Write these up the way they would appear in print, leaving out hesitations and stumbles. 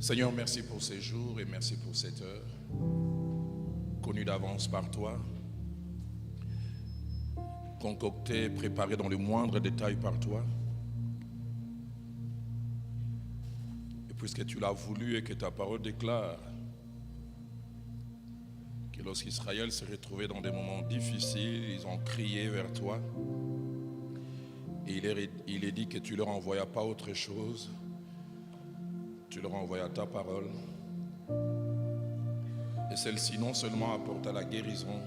Seigneur, merci pour ces jours et merci pour cette heure, connue d'avance par toi, concoctée, préparée dans le moindre détail par toi. Et puisque tu l'as voulu et que ta parole déclare que lorsqu'Israël s'est retrouvé dans des moments difficiles, ils ont crié vers toi. Et il est dit que tu ne leur envoyas pas autre chose. Tu leur envoyas ta parole. Et celle-ci non seulement apporta la guérison,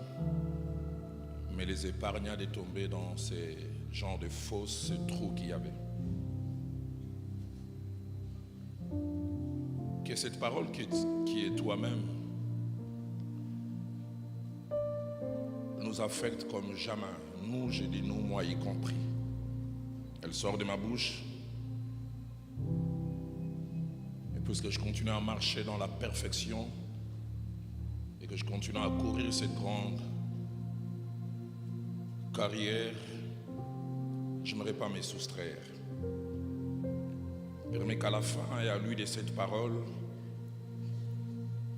mais les épargna de tomber dans ces genres de fausses trous qu'il y avait. Que cette parole qui est toi-même nous affecte comme jamais. Nous, je dis nous, moi y compris. Elle sort de ma bouche. Et puisque je continue à marcher dans la perfection et que je continue à courir cette grande carrière, je n'aimerais pas me soustraire. Permets qu'à la fin et à lui de cette parole,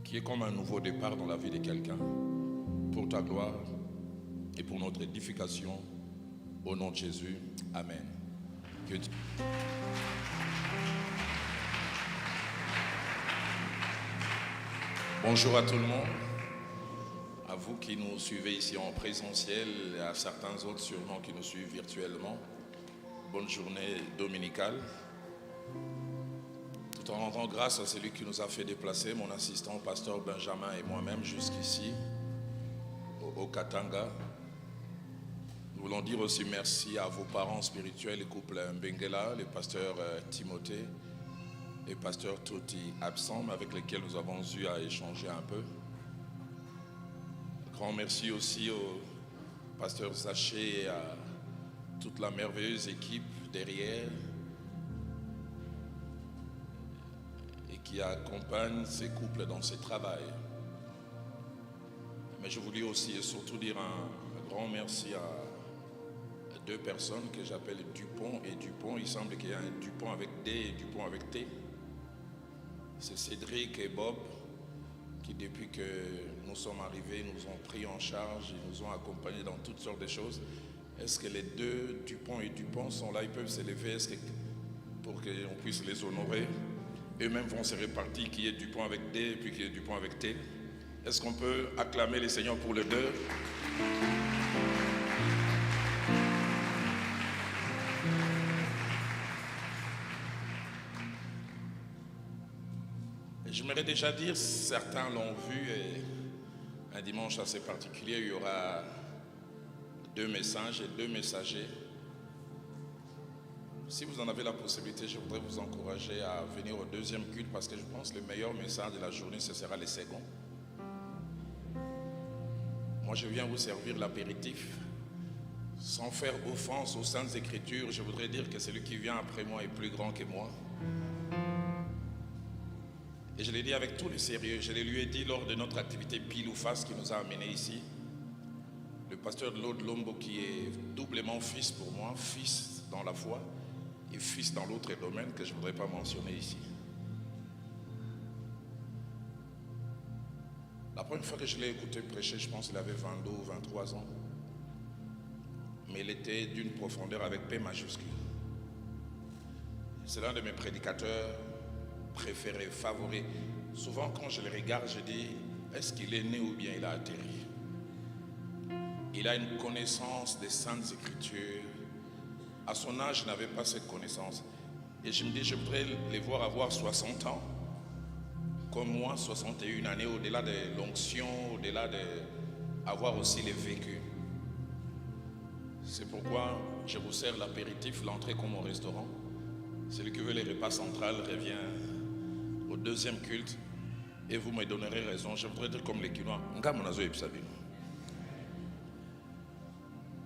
qui est comme un nouveau départ dans la vie de quelqu'un, pour ta gloire et pour notre édification, au nom de Jésus, Amen. Que Dieu... Bonjour à tout le monde, à vous qui nous suivez ici en présentiel et à certains autres sûrement qui nous suivent virtuellement. Bonne journée dominicale. Tout en rendant grâce à celui qui nous a fait déplacer, mon assistant, pasteur Benjamin et moi-même jusqu'ici, au Katanga. Nous voulons dire aussi merci à vos parents spirituels, le couple Mbengela, le pasteur Timothée et pasteur Toti absents, mais avec lesquels nous avons eu à échanger un peu. Grand merci aussi au pasteur Zaché et à toute la merveilleuse équipe derrière et qui accompagne ces couples dans ce travail. Mais je voulais aussi et surtout dire un grand merci à deux personnes que j'appelle Dupont et Dupont. Il semble qu'il y a un Dupont avec D et Dupont avec T. C'est Cédric et Bob qui, depuis que nous sommes arrivés, nous ont pris en charge et nous ont accompagnés dans toutes sortes de choses. Est-ce que les deux Dupont et Dupont sont là, ils peuvent se lever pour qu'on puisse les honorer? Eux-mêmes vont se répartir qui est Dupont avec D et puis qui est Dupont avec T. Est-ce qu'on peut acclamer les Seigneurs pour les deux? J'aimerais déjà dire, certains l'ont vu, et un dimanche assez particulier, il y aura deux messages et deux messagers. Si vous en avez la possibilité, je voudrais vous encourager à venir au deuxième culte parce que je pense que le meilleur message de la journée, ce sera le second. Moi, je viens vous servir l'apéritif. Sans faire offense aux Saintes Écritures, je voudrais dire que celui qui vient après moi est plus grand que moi. Et je l'ai dit avec tout le sérieux. Je lui ai dit lors de notre activité pile ou face qui nous a amenés ici. Le pasteur de l'Aude Lombo qui est doublement fils pour moi, fils dans la foi et fils dans l'autre domaine que je ne voudrais pas mentionner ici. La première fois que je l'ai écouté prêcher, je pense qu'il avait 22 ou 23 ans. Mais il était d'une profondeur avec P majuscule. C'est l'un de mes prédicateurs préféré, favori. Souvent quand je le regarde, je dis, est-ce qu'il est né ou bien il a atterri? Il a une connaissance des Saintes Écritures. À son âge, je n'avais pas cette connaissance. Et je me dis, je voudrais les voir avoir 60 ans, comme moi, 61 années, au-delà de l'onction, au-delà d'avoir aussi les vécus. C'est pourquoi je vous sers l'apéritif, l'entrée comme au restaurant. Celui qui veut les repas centrales revient au deuxième culte et vous me donnerez raison. Je voudrais dire comme les Quinois.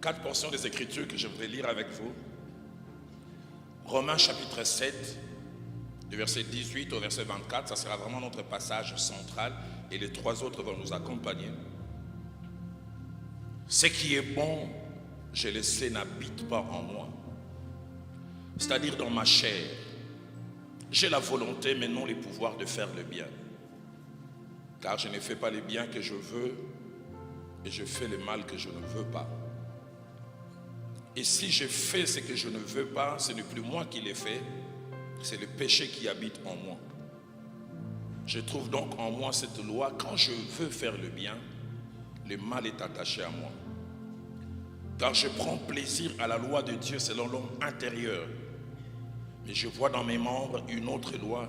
4 portions des Écritures que je voudrais lire avec vous. Romains chapitre 7, du verset 18 au verset 24. Ça sera vraiment notre passage central et les 3 autres vont nous accompagner. Ce qui est bon, je le sais, n'habite pas en moi. C'est-à-dire dans ma chair. J'ai la volonté mais non les pouvoirs de faire le bien. Car je ne fais pas le bien que je veux et je fais le mal que je ne veux pas. Et si je fais ce que je ne veux pas, ce n'est plus moi qui l'ai fait, c'est le péché qui habite en moi. Je trouve donc en moi cette loi, quand je veux faire le bien, le mal est attaché à moi. Car je prends plaisir à la loi de Dieu selon l'homme intérieur. Mais je vois dans mes membres une autre loi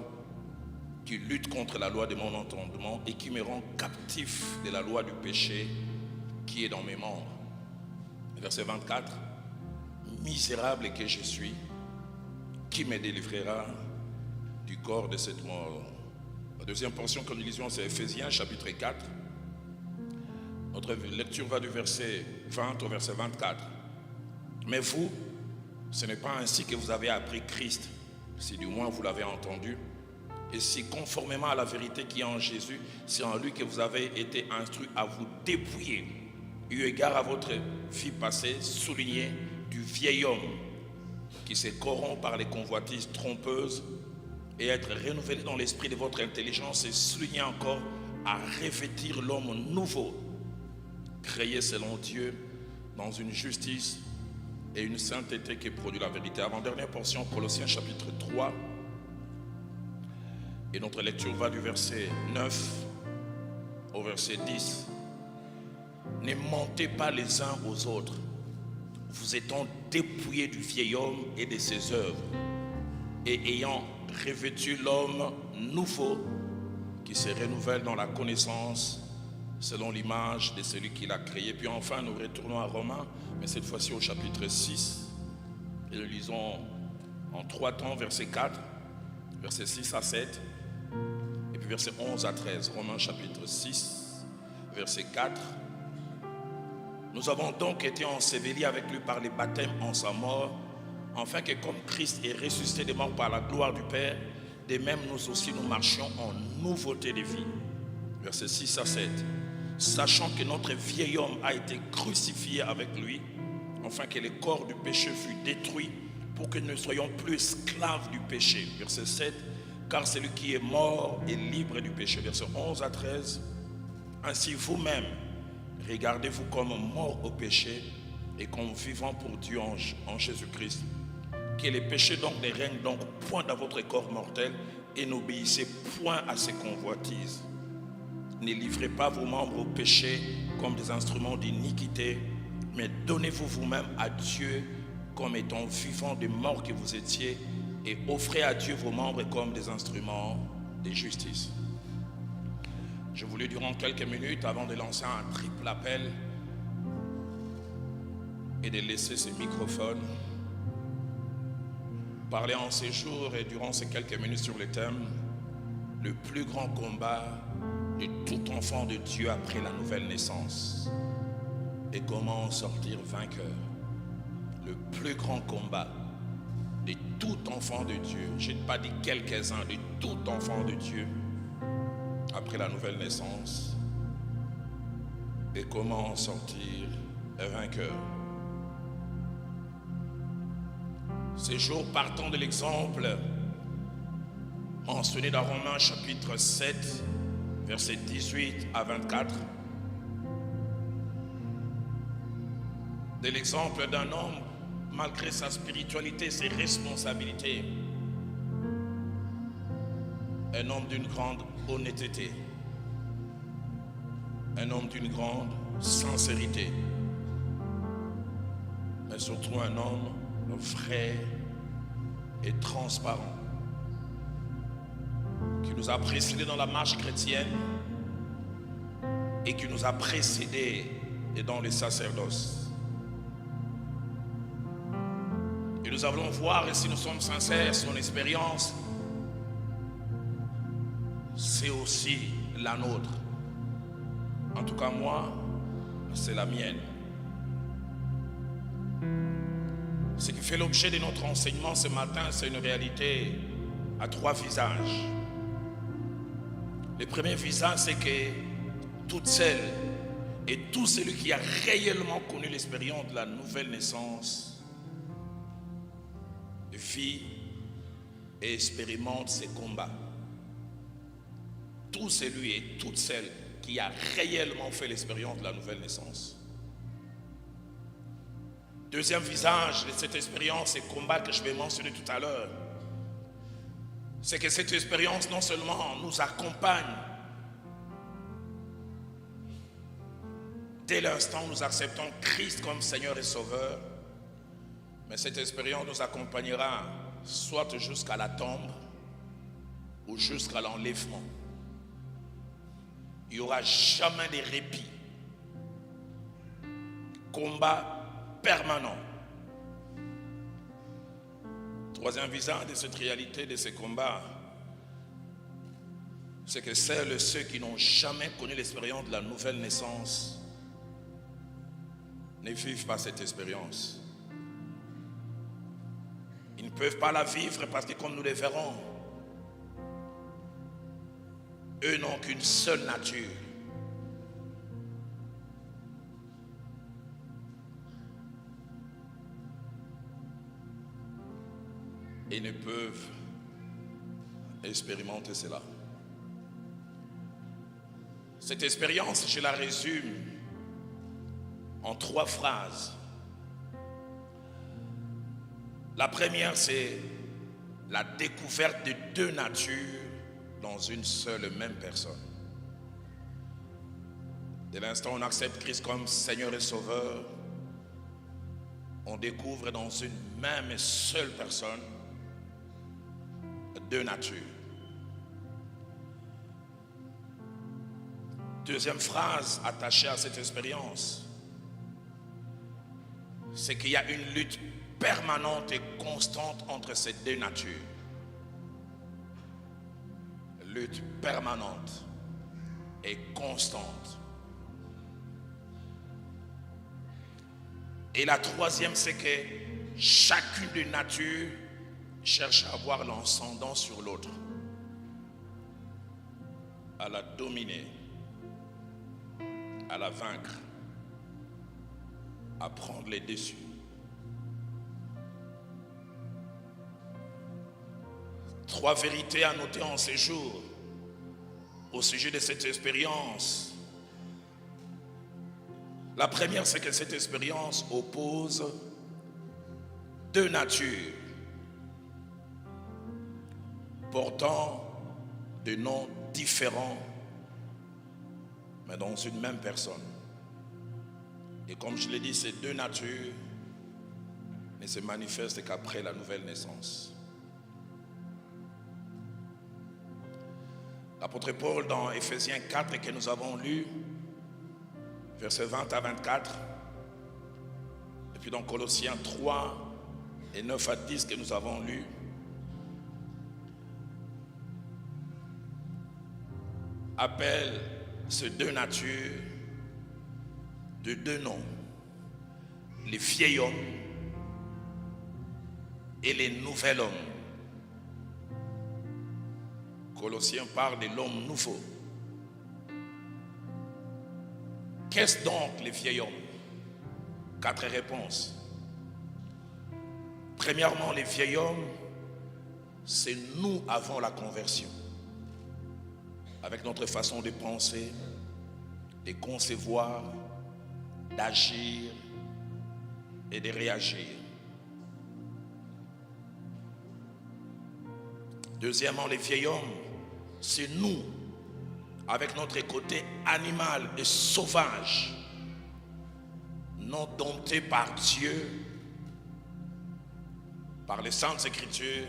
qui lutte contre la loi de mon entendement et qui me rend captif de la loi du péché qui est dans mes membres. Verset 24. Misérable que je suis, qui me délivrera du corps de cette mort? La deuxième portion que nous lisons, c'est Ephésiens chapitre 4. Notre lecture va du verset 20 au verset 24. Mais vous, ce n'est pas ainsi que vous avez appris Christ, si du moins vous l'avez entendu, et si conformément à la vérité qui est en Jésus, c'est en lui que vous avez été instruits à vous dépouiller, eu égard à votre vie passée, souligné du vieil homme qui se corrompt par les convoitises trompeuses, et être renouvelé dans l'esprit de votre intelligence, et souligné encore à revêtir l'homme nouveau, créé selon Dieu dans une justice et une sainteté qui produit la vérité. Avant-dernière portion, Colossiens chapitre 3. Et notre lecture va du verset 9 au verset 10. Ne mentez pas les uns aux autres, vous étant dépouillés du vieil homme et de ses œuvres, et ayant revêtu l'homme nouveau qui se renouvelle dans la connaissance selon l'image de celui qui l'a créé. Puis enfin, nous retournons à Romains, mais cette fois-ci au chapitre 6. Et nous lisons en 3 temps, verset 4, verset 6 à 7, et puis verset 11 à 13. Romains chapitre 6, verset 4. Nous avons donc été ensevelis avec lui par les baptêmes en sa mort, afin que comme Christ est ressuscité des morts par la gloire du Père, de même nous aussi nous marchions en nouveauté de vie. Verset 6 à 7. Sachant que notre vieil homme a été crucifié avec lui, afin que le corps du péché fût détruit, pour que nous ne soyons plus esclaves du péché. Verset 7. Car celui qui est mort est libre du péché. Verset 11 à 13. Ainsi vous-même, regardez-vous comme mort au péché et comme vivant pour Dieu en Jésus-Christ. Que les péchés donc ne règnent donc point dans votre corps mortel, et n'obéissez point à ses convoitises. Ne livrez pas vos membres au péché comme des instruments d'iniquité, mais donnez-vous vous-même à Dieu comme étant vivants des morts que vous étiez, et offrez à Dieu vos membres comme des instruments de justice. Je voulais durant quelques minutes, avant de lancer un triple appel et de laisser ce microphone, parler en ces jours et durant ces quelques minutes sur le thème « Le plus grand combat de tout enfant de Dieu après la nouvelle naissance et comment en sortir vainqueur. » Le plus grand combat de tout enfant de Dieu, je n'ai pas dit quelques-uns, de tout enfant de Dieu après la nouvelle naissance et comment en sortir vainqueur. Ces jours partant de l'exemple mentionné dans Romains chapitre 7, versets 18 à 24, de l'exemple d'un homme, malgré sa spiritualité, ses responsabilités, un homme d'une grande honnêteté, un homme d'une grande sincérité, mais surtout un homme vrai et transparent, qui nous a précédés dans la marche chrétienne et qui nous a précédés dans le sacerdoce. Et nous allons voir, et si nous sommes sincères, son expérience, c'est aussi la nôtre. En tout cas, moi, c'est la mienne. Ce qui fait l'objet de notre enseignement ce matin, c'est une réalité à 3 visages. Le premier visage, c'est que toute celle et tout celui qui a réellement connu l'expérience de la nouvelle naissance vit et expérimente ces combats. Tout celui et toute celle qui a réellement fait l'expérience de la nouvelle naissance. Deuxième visage de cette expérience, ces combats que je vais mentionner tout à l'heure, c'est que cette expérience non seulement nous accompagne dès l'instant où nous acceptons Christ comme Seigneur et Sauveur, mais cette expérience nous accompagnera soit jusqu'à la tombe ou jusqu'à l'enlèvement. Il n'y aura jamais de répit. Combat permanent. Troisième visage de cette réalité, de ces combats, c'est que ceux qui n'ont jamais connu l'expérience de la nouvelle naissance ne vivent pas cette expérience. Ils ne peuvent pas la vivre parce que, comme nous le verrons, eux n'ont qu'une seule nature. Et ne peuvent expérimenter cela. Cette expérience, je la résume en 3 phrases. La première, c'est la découverte de 2 natures dans une seule et même personne. Dès l'instant où on accepte Christ comme Seigneur et Sauveur, on découvre dans une même et seule personne 2 natures. Deuxième phrase attachée à cette expérience, c'est qu'il y a une lutte permanente et constante entre ces 2 natures. Lutte permanente et constante. Et la troisième, c'est que chacune des natures cherche à avoir l'ascendant sur l'autre, à la dominer, à la vaincre, à prendre les dessus. Trois vérités à noter en ces jours au sujet de cette expérience. La première, c'est que cette expérience oppose 2 natures portant des noms différents, mais dans une même personne. Et comme je l'ai dit, ces 2 natures ne se manifestent qu'après la nouvelle naissance. L'apôtre Paul, dans Ephésiens 4 que nous avons lu, versets 20 à 24, et puis dans Colossiens 3 et 9 à 10 que nous avons lu, appelle ces 2 natures de 2 noms, les vieil hommes et les nouvel homme. Colossiens parle de l'homme nouveau. Qu'est-ce donc les vieil hommes? 4 réponses. Premièrement, les vieil hommes, c'est nous avant la conversion. Avec notre façon de penser, de concevoir, d'agir et de réagir. Deuxièmement, les vieil hommes, c'est nous, avec notre côté animal et sauvage, non dompté par Dieu, par les Saintes Écritures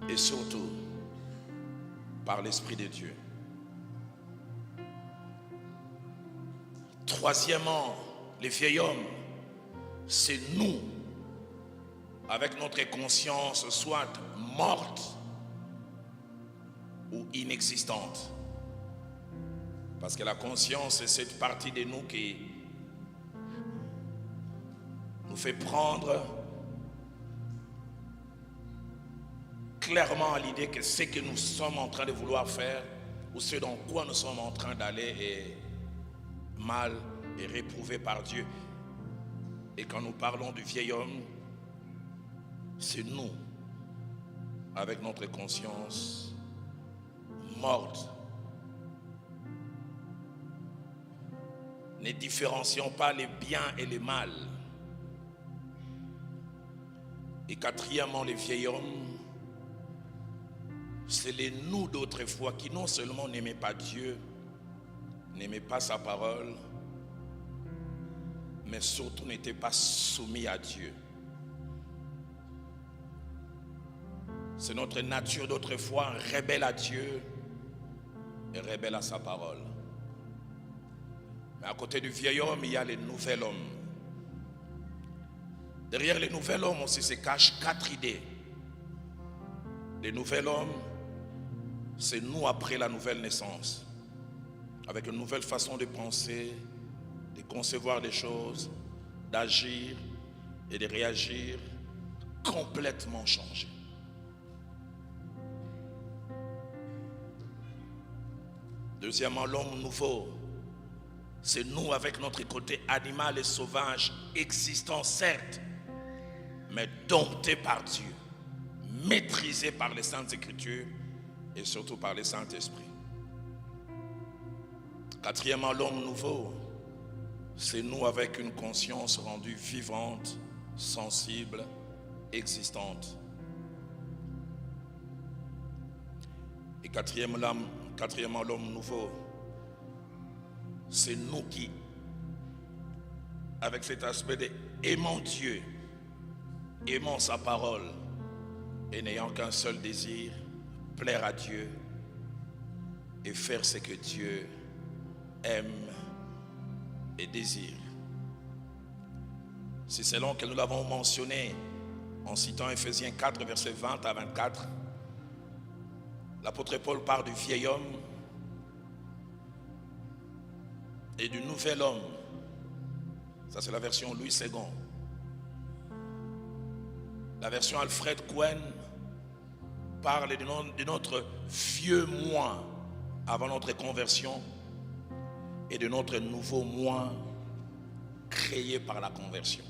et surtout par l'Esprit de Dieu. Troisièmement, les vieil hommes, c'est nous, avec notre conscience soit morte ou inexistante. Parce que la conscience, c'est cette partie de nous qui nous fait prendre clairement à l'idée que ce que nous sommes en train de vouloir faire ou ce dans quoi nous sommes en train d'aller est mal et réprouvé par Dieu. Et quand nous parlons du vieil homme, c'est nous avec notre conscience morte. Ne différencions pas les biens et les mal. Et quatrièmement, les vieils hommes, c'est les nous d'autrefois qui non seulement n'aimaient pas Dieu, n'aimaient pas sa parole, mais surtout n'étaient pas soumis à Dieu. C'est notre nature d'autrefois, rebelle à Dieu et rebelle à sa parole. Mais à côté du vieil homme, il y a le nouvel homme. Derrière le nouvel homme aussi se cachent 4 idées. Le nouvel homme, c'est nous après la nouvelle naissance, avec une nouvelle façon de penser, de concevoir des choses, d'agir et de réagir, complètement changé. Deuxièmement, l'homme nouveau, c'est nous avec notre côté animal et sauvage, existant certes, mais dompté par Dieu, maîtrisé par les Saintes Écritures et surtout par le Saint-Esprit. Quatrièmement, l'homme nouveau, c'est nous avec une conscience rendue vivante, sensible, existante. Et quatrièmement, l'homme nouveau, c'est nous qui, avec cet aspect de aimant Dieu, aimant sa parole et n'ayant qu'un seul désir, plaire à Dieu et faire ce que Dieu aime et désire. C'est selon que nous l'avons mentionné en citant Ephésiens 4, versets 20 à 24. L'apôtre Paul parle du vieil homme et du nouvel homme. Ça, c'est la version Louis II. La version Alfred Cohen parle de notre vieux moi avant notre conversion et de notre nouveau moi créé par la conversion.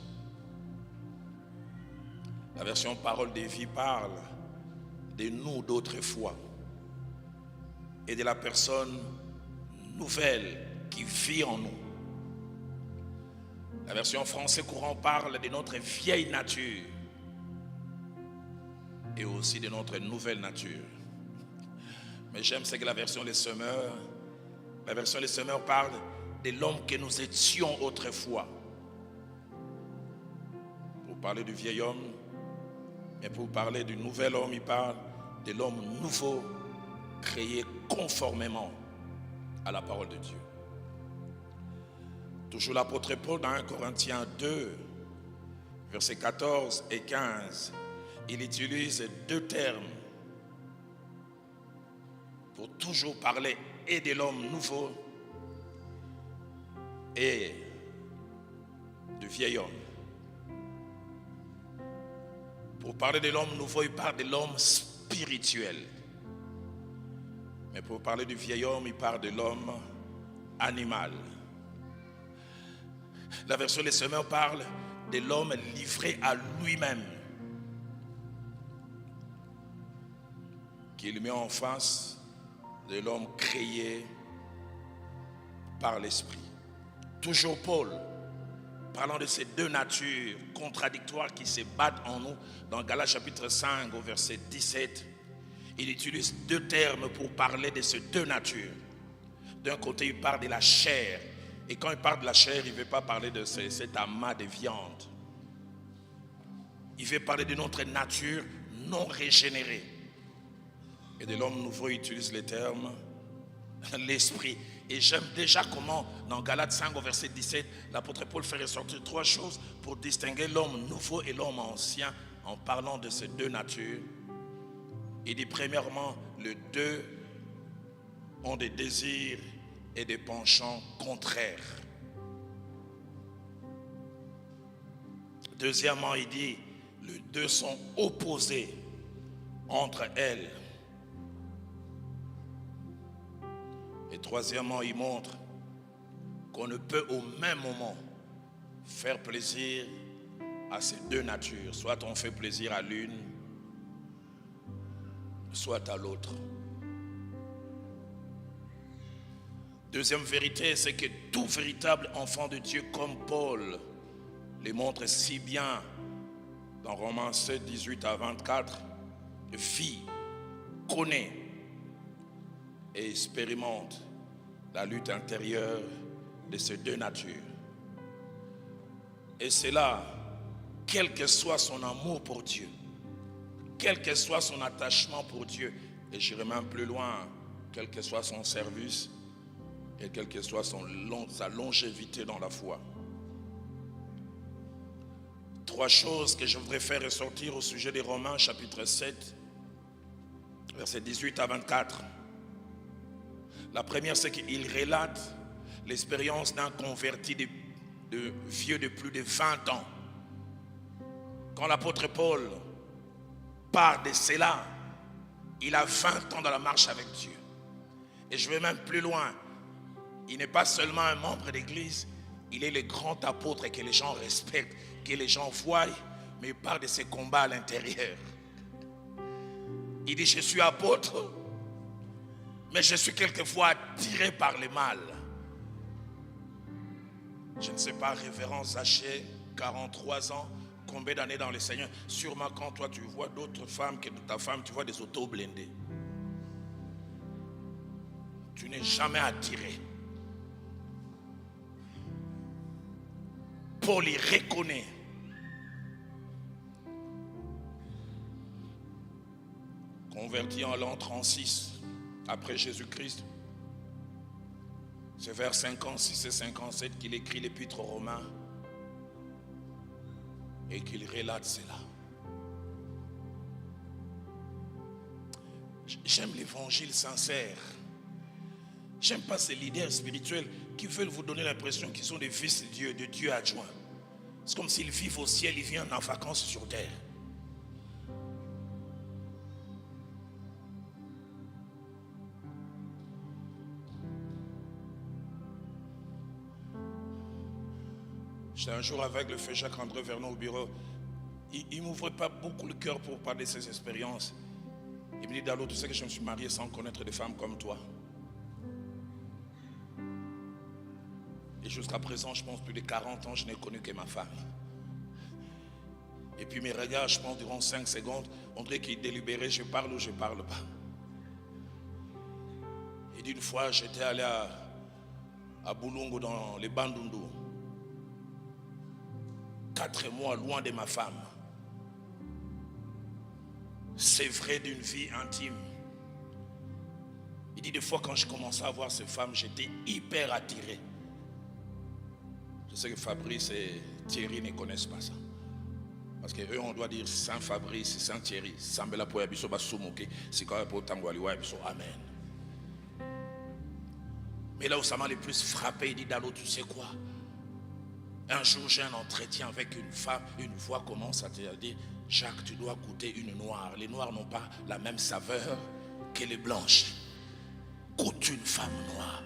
La version Parole de vie parle de nous d'autrefois et de la personne nouvelle qui vit en nous. La version français courant parle de notre vieille nature et aussi de notre nouvelle nature. Mais j'aime ce que la version Les Semeurs parle de l'homme que nous étions autrefois. Pour parler du vieil homme, et pour parler du nouvel homme, il parle de l'homme nouveau, créé conformément à la parole de Dieu. Toujours l'apôtre Paul dans 1 Corinthiens 2, versets 14 et 15, il utilise 2 termes pour toujours parler et de l'homme nouveau et du vieil homme. Pour parler de l'homme nouveau, il parle de l'homme spirituel. Mais pour parler du vieil homme, il parle de l'homme animal. La version Les Semeurs parle de l'homme livré à lui-même, qu'il met en face de l'homme créé par l'Esprit. Toujours Paul, parlant de ces 2 natures contradictoires qui se battent en nous, dans Galates chapitre 5 au verset 17, il utilise 2 termes pour parler de ces 2 natures. D'un côté, il parle de la chair. Et quand il parle de la chair, il ne veut pas parler de cet amas de viande. Il veut parler de notre nature non régénérée. Et de l'homme nouveau, il utilise les termes l'esprit. Et j'aime déjà comment, dans Galates 5 au verset 17, l'apôtre Paul fait ressortir 3 choses pour distinguer l'homme nouveau et l'homme ancien en parlant de ces 2 natures. Il dit premièrement, les 2 ont des désirs et des penchants contraires. Deuxièmement, il dit, les 2 sont opposés entre elles. Et troisièmement, il montre qu'on ne peut au même moment faire plaisir à ces 2 natures. Soit on fait plaisir à l'une soit à l'autre. Deuxième vérité, c'est que tout véritable enfant de Dieu comme Paul le montre si bien dans Romains 7, 18 à 24, vit, connaît et expérimente la lutte intérieure de ces deux natures. Et c'est là, quel que soit son amour pour Dieu, quel que soit son attachement pour Dieu, et j'irai même plus loin, quel que soit son service et quelle que soit sa longévité dans la foi. Trois choses que je voudrais faire ressortir au sujet des Romains chapitre 7, versets 18 à 24. La première, c'est qu'il relate l'expérience d'un converti de vieux de plus de 20 ans. Quand l'apôtre Paul part de cela, il a 20 ans dans la marche avec Dieu. Et je vais même plus loin. Il n'est pas seulement un membre d'église, il est le grand apôtre que les gens respectent, que les gens voient, mais il parle de ses combats à l'intérieur. Il dit, je suis apôtre, mais je suis quelquefois attiré par le mal. Je ne sais pas, révérend Zaché, 43 ans, combien d'années dans le Seigneur. Sûrement quand toi tu vois d'autres femmes que ta femme, tu vois des autos blindés. Tu n'es jamais attiré. Paul y reconnaît. Converti en l'an 36 après Jésus-Christ. C'est vers 56 et 57 qu'il écrit l'épître aux Romains et qu'il relate cela. J'aime l'évangile sincère. J'aime pas ces leaders spirituels qui veulent vous donner l'impression qu'ils sont des fils de Dieu adjoints. C'est comme s'ils vivent au ciel, ils viennent en vacances sur terre. J'étais un jour avec le frère Jacques-André Vernon au bureau. Il ne m'ouvrait pas beaucoup le cœur pour parler de ses expériences. Il me dit, Dalo, tu sais que je me suis marié sans connaître des femmes comme toi. Et jusqu'à présent, je pense plus de 40 ans, je n'ai connu que ma femme. Et puis mes regards, je pense, durant 5 secondes, on dirait qu'il délibérait, je parle ou je ne parle pas. Et d'une fois, j'étais allé à Boulungu dans les Bandundu. 4 mois loin de ma femme. C'est vrai d'une vie intime. Il dit des fois quand je commençais à voir ces femmes, j'étais hyper attiré. Je sais que Fabrice et Thierry ne connaissent pas ça. Parce que eux on doit dire Saint Fabrice, Saint Thierry, Sambela pour Yabiso Basumuke, c'est quand même pour Tangwaliwa Yabiso. Amen. Mais là où ça m'a le plus frappé, il dit Dalo, tu sais quoi? Un jour j'ai un entretien avec une femme, une voix commence à te dire, Jacques, tu dois goûter une noire. Les noirs n'ont pas la même saveur que les blanches. Goûte une femme noire.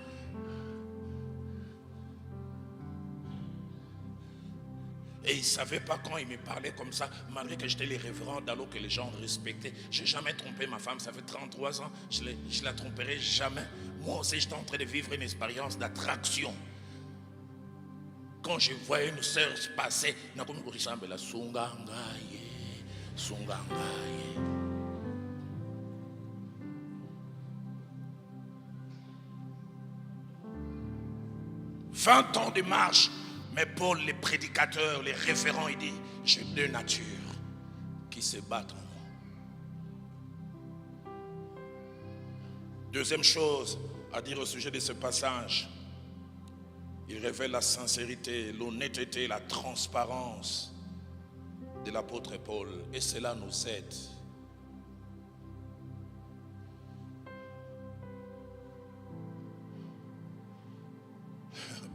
Et il ne savait pas quand il me parlait comme ça, malgré que j'étais les révérends d'Allo que les gens respectaient. Je n'ai jamais trompé ma femme, ça fait 33 ans, je ne la tromperai jamais. Moi aussi, j'étais en train de vivre une expérience d'attraction. Quand je voyais une sœur passer, je me disais, la Sungangaye, Sungangaye. « 20 ans de marche. Mais Paul, les prédicateurs, les référents, il dit, j'ai 2 natures qui se battent en moi. Deuxième chose à dire au sujet de ce passage, il révèle la sincérité, l'honnêteté, la transparence de l'apôtre Paul. Et cela nous aide.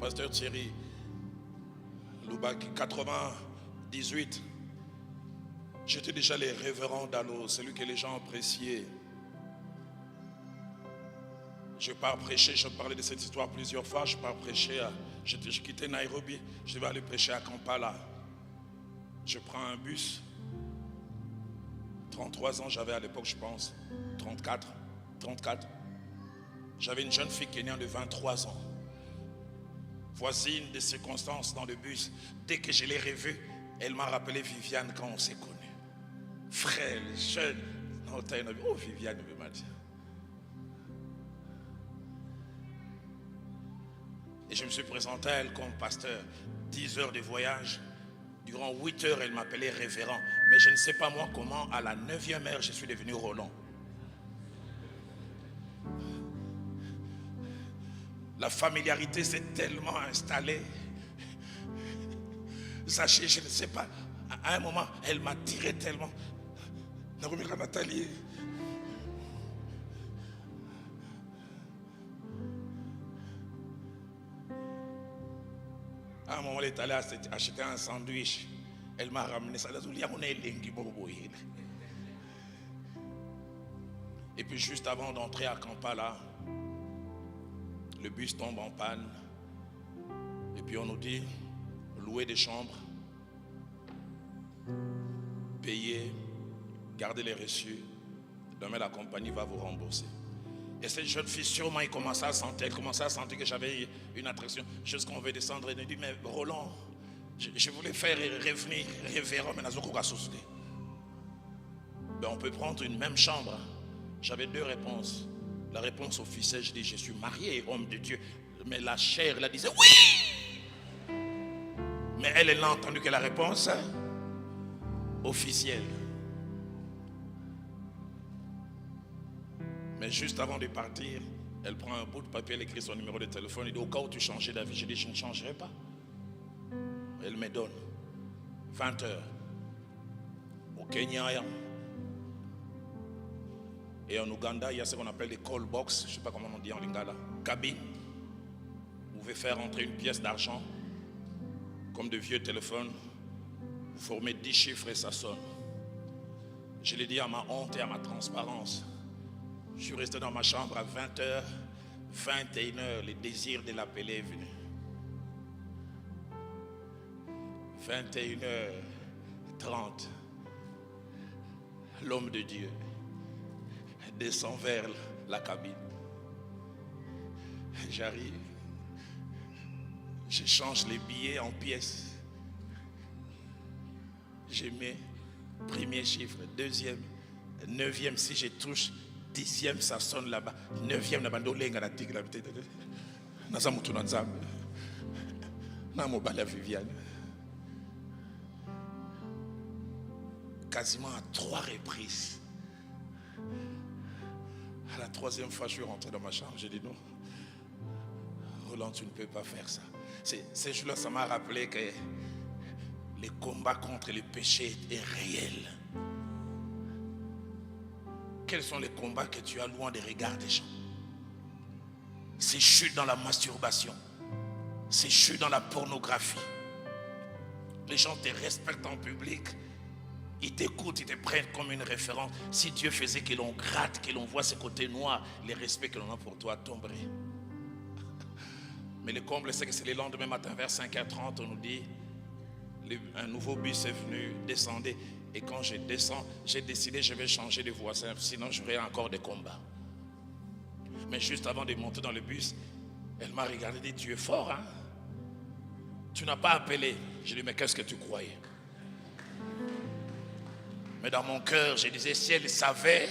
Pasteur Thierry, Loubaki, 98, j'étais déjà les révérends d'Allo, celui que les gens appréciaient. Je pars prêcher, je parlais de cette histoire plusieurs fois, je pars prêcher, je quittais Nairobi, je devais aller prêcher à Kampala. Je prends un bus, 33 ans j'avais à l'époque, je pense. 34. J'avais une jeune fille qui est née de 23 ans. Voici une des circonstances dans le bus. Dès que je l'ai revue, elle m'a rappelé Viviane quand on s'est connus. Frère, jeune. Oh, Viviane me m'a dit. Et je me suis présenté à elle comme pasteur. 10 heures de voyage. Durant 8 heures, elle m'appelait révérend. Mais je ne sais pas moi comment, à la 9e heure, je suis devenu Roland. La familiarité s'est tellement installée. Sachez, je ne sais pas, à un moment, elle m'a tiré tellement. Nathalie. À un moment, elle est allée acheter un sandwich. Elle m'a ramené ça. Et puis juste avant d'entrer à Kampala, le bus tombe en panne. Et puis on nous dit, louer des chambres, payer, garder les reçus. Demain la compagnie va vous rembourser. Et cette jeune fille, sûrement, elle commençait à sentir que j'avais une attraction. Juste qu'on veut descendre, elle me dit, mais Roland, je voulais faire revenir révérend, mais ben, on peut prendre une même chambre. J'avais 2 réponses. La réponse officielle, je dis, je suis marié, homme de Dieu. Mais la chair, elle disait, oui. Mais elle n'a entendu que la réponse officielle. Mais juste avant de partir, elle prend un bout de papier, elle écrit son numéro de téléphone. Elle dit, au cas où tu changeais d'avis, je dis, je ne changerai pas. Elle me donne 20 heures au Kenya. Et en Ouganda, il y a ce qu'on appelle les call box, je ne sais pas comment on dit en lingala, cabine. Vous pouvez faire entrer une pièce d'argent, comme de vieux téléphones. Vous formez 10 chiffres et ça sonne. Je l'ai dit à ma honte et à ma transparence. Je suis resté dans ma chambre à 20h, 21h, le désir de l'appeler est venu. 21h30, l'homme de Dieu descend vers la cabine. J'arrive, je change les billets en pièces. Je mets premier chiffre, deuxième, 9e, si je touche 10e, ça sonne là-bas. 9e, là-bas, Viviane. Quasiment à 3 reprises. À la 3e fois, je suis rentré dans ma chambre. J'ai dit non, Roland, tu ne peux pas faire ça. Ces jours-là, ça m'a rappelé que les combats contre le péché est réel. Quels sont les combats que tu as loin des regards des gens? C'est chute dans la masturbation. C'est chute dans la pornographie. Les gens te respectent en public. Ils t'écoutent, ils te prennent comme une référence. Si Dieu faisait que l'on gratte, que l'on voit ce côtés noirs, les respects que l'on a pour toi tomberaient. Mais le comble, c'est que c'est le lendemain matin vers 5h30, on nous dit, un nouveau bus est venu, descendez. Et quand je descends, j'ai décidé je vais changer de voisin, sinon j'aurai encore des combats. Mais juste avant de monter dans le bus, elle m'a regardé et dit, tu es fort, hein? Tu n'as pas appelé. Je lui ai dit, mais qu'est-ce que tu croyais? Mais dans mon cœur, je disais, si elle savait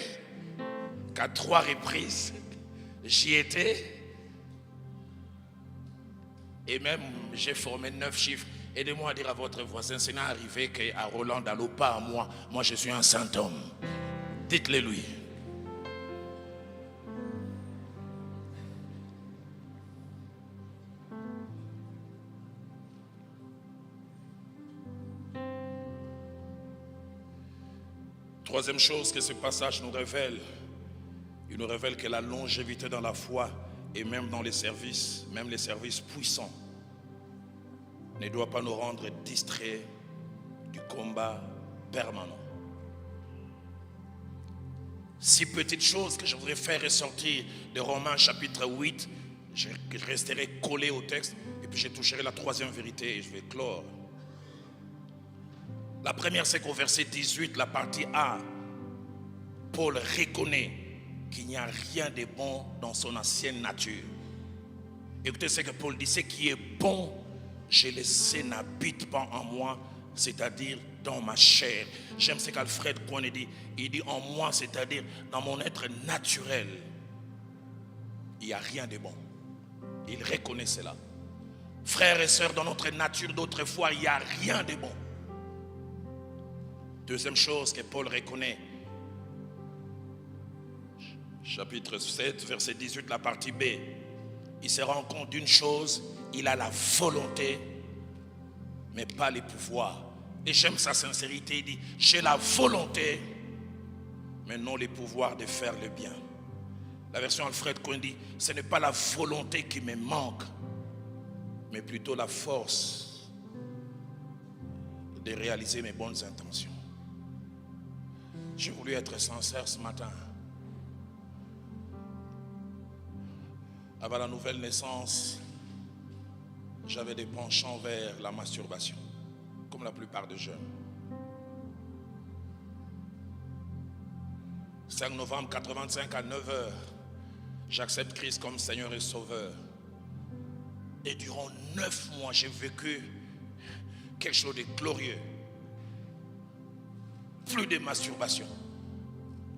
qu'à 3 reprises, j'y étais, et même j'ai formé 9 chiffres. Aidez-moi à dire à votre voisin, ce n'est arrivé qu'à Roland Dalo, pas à moi. Moi, je suis un saint homme. Dites-le lui. Troisième chose que ce passage nous révèle, il nous révèle que la longévité dans la foi et même dans les services, même les services puissants, ne doit pas nous rendre distraits du combat permanent. 6 petites choses que je voudrais faire ressortir de Romains chapitre 8. Je resterai collé au texte et puis je toucherai la 3e vérité et je vais clore. La première, c'est qu'au verset 18, la partie A, Paul reconnaît qu'il n'y a rien de bon dans son ancienne nature. Écoutez ce que Paul dit, ce qui est bon, je le sais, n'habite pas en moi, c'est-à-dire dans ma chair. J'aime ce qu'Alfred Cohen dit. Il dit en moi, c'est-à-dire dans mon être naturel. Il n'y a rien de bon. Il reconnaît cela. Frères et sœurs, dans notre nature d'autrefois, il n'y a rien de bon. Deuxième chose que Paul reconnaît. Chapitre 7, verset 18, la partie B. Il se rend compte d'une chose, il a la volonté, mais pas les pouvoirs. Et j'aime sa sincérité, il dit, j'ai la volonté, mais non les pouvoirs de faire le bien. La version Alfred Cohen dit, ce n'est pas la volonté qui me manque, mais plutôt la force de réaliser mes bonnes intentions. J'ai voulu être sincère ce matin. Avant la nouvelle naissance, j'avais des penchants vers la masturbation, comme la plupart des jeunes. 5 novembre 85 à 9h, j'accepte Christ comme Seigneur et Sauveur. Et durant 9 mois, j'ai vécu quelque chose de glorieux. Plus de masturbation.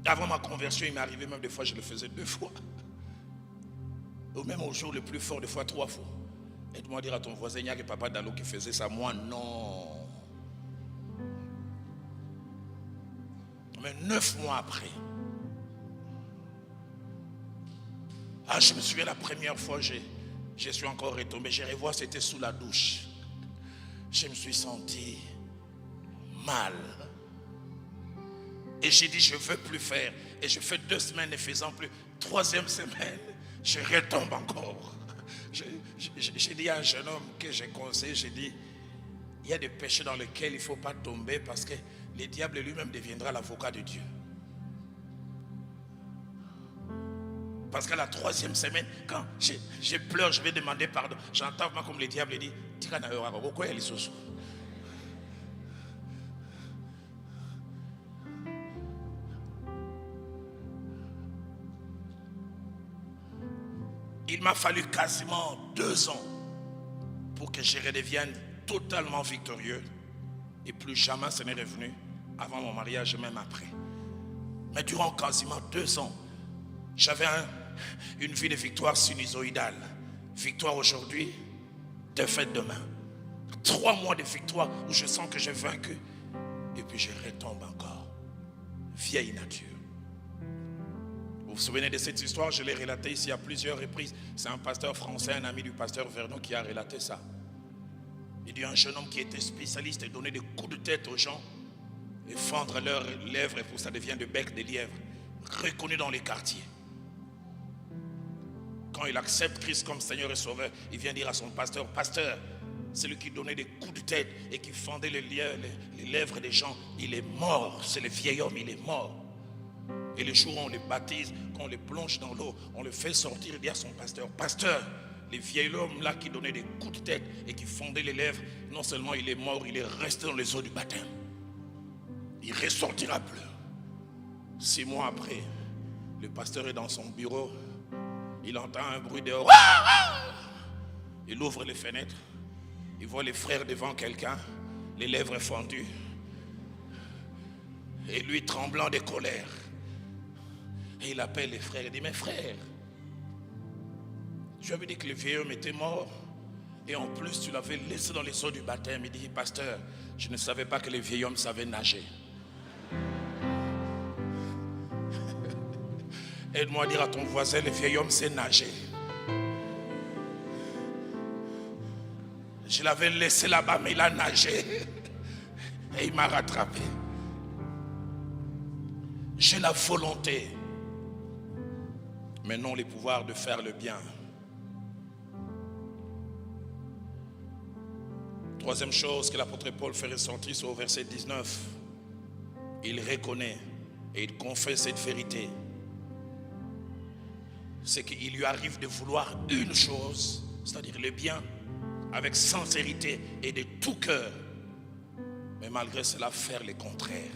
Avant ma conversion, il m'est arrivé même des fois, je le faisais 2 fois. Ou même au jour le plus fort, des fois 3 fois. Aide-moi à dire à ton voisin, il n'y a que Papa Dalo qui faisait ça. Moi, non. Mais 9 mois après, je me souviens la première fois, je suis encore retombé. Je revois, c'était sous la douche. Je me suis senti mal. Et j'ai dit, je ne veux plus faire. Et je fais 2 semaines ne faisant plus. 3e semaine, je retombe encore. J'ai dit à un jeune homme que j'ai conseillé, j'ai dit, il y a des péchés dans lesquels il ne faut pas tomber parce que le diable lui-même deviendra l'avocat de Dieu. Parce qu'à la 3e semaine, quand je pleure, je vais demander pardon. J'entends comme le diable dit, pourquoi il est sous? Il m'a fallu quasiment 2 ans pour que je redevienne totalement victorieux. Et plus jamais ce n'est revenu avant mon mariage, même après. Mais durant quasiment 2 ans, j'avais une vie de victoire sinusoïdale. Victoire aujourd'hui, défaite demain. 3 mois de victoire où je sens que j'ai vaincu. Et puis je retombe encore. Vieille nature. Vous vous souvenez de cette histoire? Je l'ai relatée ici à plusieurs reprises. C'est un pasteur français, un ami du pasteur Vernon qui a relaté ça. Il dit un jeune homme qui était spécialiste et donnait des coups de tête aux gens et fendre leurs lèvres et pour que ça devienne de bec de lièvre. Reconnu dans les quartiers. Quand il accepte Christ comme Seigneur et Sauveur, il vient dire à son pasteur, pasteur, celui qui donnait des coups de tête et qui fendait les lèvres des gens, il est mort. C'est le vieil homme, il est mort. Et les jours où on les baptise, quand on les plonge dans l'eau, on le fait sortir et dire à son pasteur, pasteur, le vieil homme là qui donnait des coups de tête et qui fondait les lèvres, non seulement il est mort, il est resté dans les eaux du baptême. Il ressortira plus. 6 mois après, le pasteur est dans son bureau, il entend un bruit dehors. Il ouvre les fenêtres, il voit les frères devant quelqu'un, les lèvres fendues, et lui tremblant de colère. Et il appelle les frères, il dit, mes frères, tu avais dit que le vieil homme était mort et en plus tu l'avais laissé dans les eaux du baptême. Il dit, pasteur, je ne savais pas que le vieil homme savait nager. Aide-moi à dire à ton voisin, le vieil homme sait nager. Je l'avais laissé là-bas, mais il a nagé et il m'a rattrapé. J'ai la volonté, mais non les pouvoirs de faire le bien. 3e chose que l'apôtre Paul fait ressentir, c'est au verset 19. Il reconnaît et il confesse cette vérité. C'est qu'il lui arrive de vouloir une chose, c'est-à-dire le bien, avec sincérité et de tout cœur. Mais malgré cela, faire le contraire.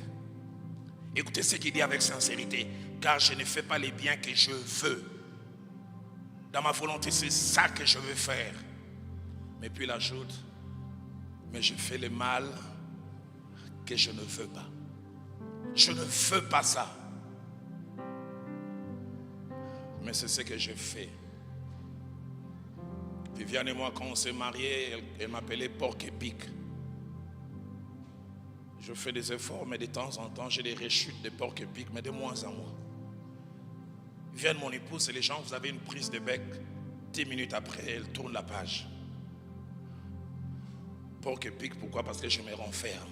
Écoutez ce qu'il dit avec sincérité. Car je ne fais pas les biens que je veux. Dans ma volonté, c'est ça que je veux faire. Mais puis il ajoute, mais je fais le mal que je ne veux pas. Je ne veux pas ça. Mais c'est ce que je fais. Viviane et moi, quand on s'est mariés, elle m'appelait porc épic. Je fais des efforts, mais de temps en temps, j'ai des rechutes de porc épic, mais de moins en moins. Viviane, mon épouse, et les gens, vous avez une prise de bec. 10 minutes après, elle tourne la page. Porc épic, pourquoi? Parce que je me renferme.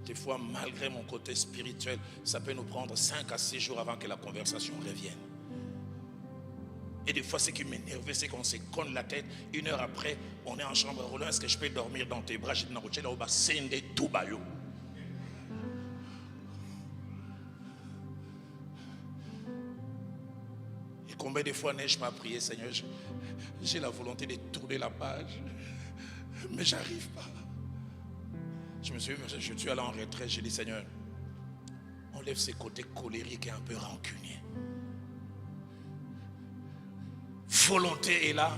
Des fois, malgré mon côté spirituel, ça peut nous prendre 5 à 6 jours avant que la conversation revienne. Et des fois, ce qui m'énerve, c'est qu'on se conne la tête. 1 heure après, on est en chambre roulant. Est-ce que je peux dormir dans tes bras? J'ai dit, non, tu es là au bas, c'est tout baillot. Et combien de fois n'ai-je pas prié, Seigneur? J'ai la volonté de tourner la page, mais j'arrive pas. Je suis allé en retrait, j'ai dit, Seigneur, enlève ces côtés colériques et un peu rancuniers. Volonté est là,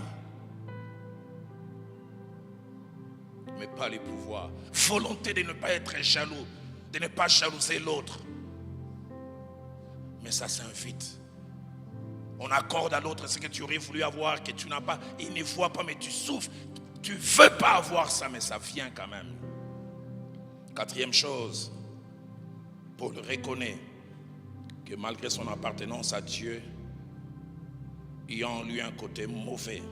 mais pas les pouvoirs. Volonté de ne pas être jaloux, de ne pas jalouser l'autre. Mais ça s'invite. On accorde à l'autre ce que tu aurais voulu avoir, que tu n'as pas. Il ne voit pas, mais tu souffres. Tu ne veux pas avoir ça, mais ça vient quand même. 4e chose, Paul reconnaît que malgré son appartenance à Dieu, il y a en lui un côté mauvais.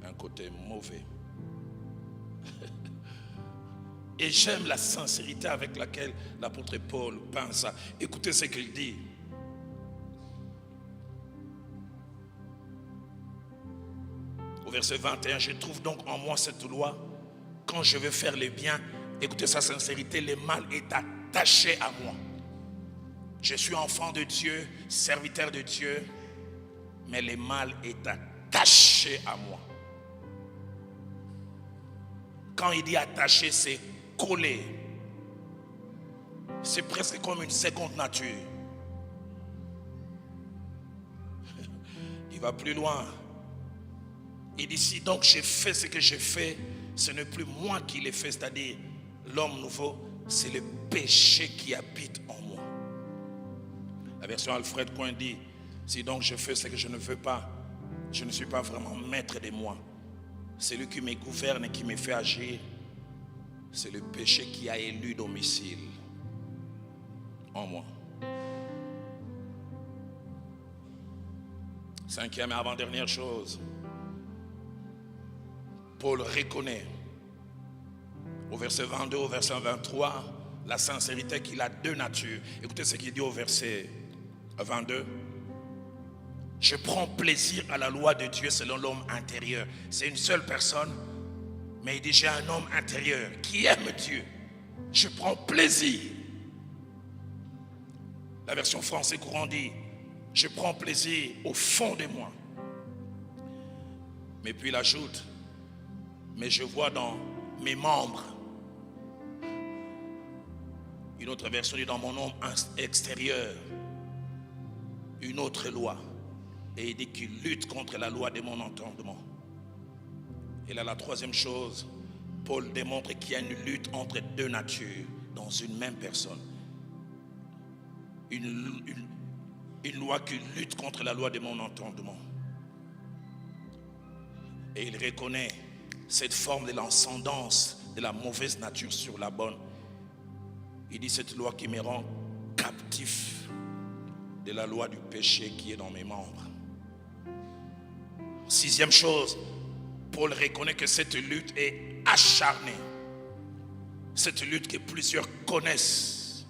Un côté mauvais. Et j'aime la sincérité avec laquelle l'apôtre Paul peint ça. Écoutez ce qu'il dit. Au verset 21, je trouve donc en moi cette loi. Quand je veux faire le bien, écoutez sa sincérité, le mal est attaché à moi. Je suis enfant de Dieu, serviteur de Dieu, mais le mal est attaché à moi. Quand il dit attaché, c'est collé. C'est presque comme une seconde nature. Il va plus loin. Il dit, si donc j'ai fait ce que j'ai fait, ce n'est plus moi qui l'ai fait, c'est-à-dire l'homme nouveau, c'est le péché qui habite en moi. La version Alfred Coin dit, si donc je fais ce que je ne veux pas, je ne suis pas vraiment maître de moi. C'est lui qui me gouverne et qui me fait agir. C'est le péché qui a élu domicile en moi. 5e et avant-dernière chose, Paul reconnaît au verset 22, au verset 23, la sincérité qu'il a 2 natures. Écoutez ce qu'il dit au verset 22. Je prends plaisir à la loi de Dieu selon l'homme intérieur. C'est une seule personne, mais il dit, j'ai un homme intérieur qui aime Dieu. Je prends plaisir. La version français courant dit, je prends plaisir au fond de moi. Mais puis il ajoute, mais je vois dans mes membres. Une autre version dit dans mon homme extérieur une autre loi. Et il dit qu'il lutte contre la loi de mon entendement. Et là, la 3e chose, Paul démontre qu'il y a une lutte entre 2 natures dans une même personne. Une loi qui lutte contre la loi de mon entendement. Et il reconnaît cette forme de l'ascendance de la mauvaise nature sur la bonne. Il dit, cette loi qui me rend captif de la loi du péché qui est dans mes membres. 6e chose, Paul reconnaît que cette lutte est acharnée. Cette lutte que plusieurs connaissent.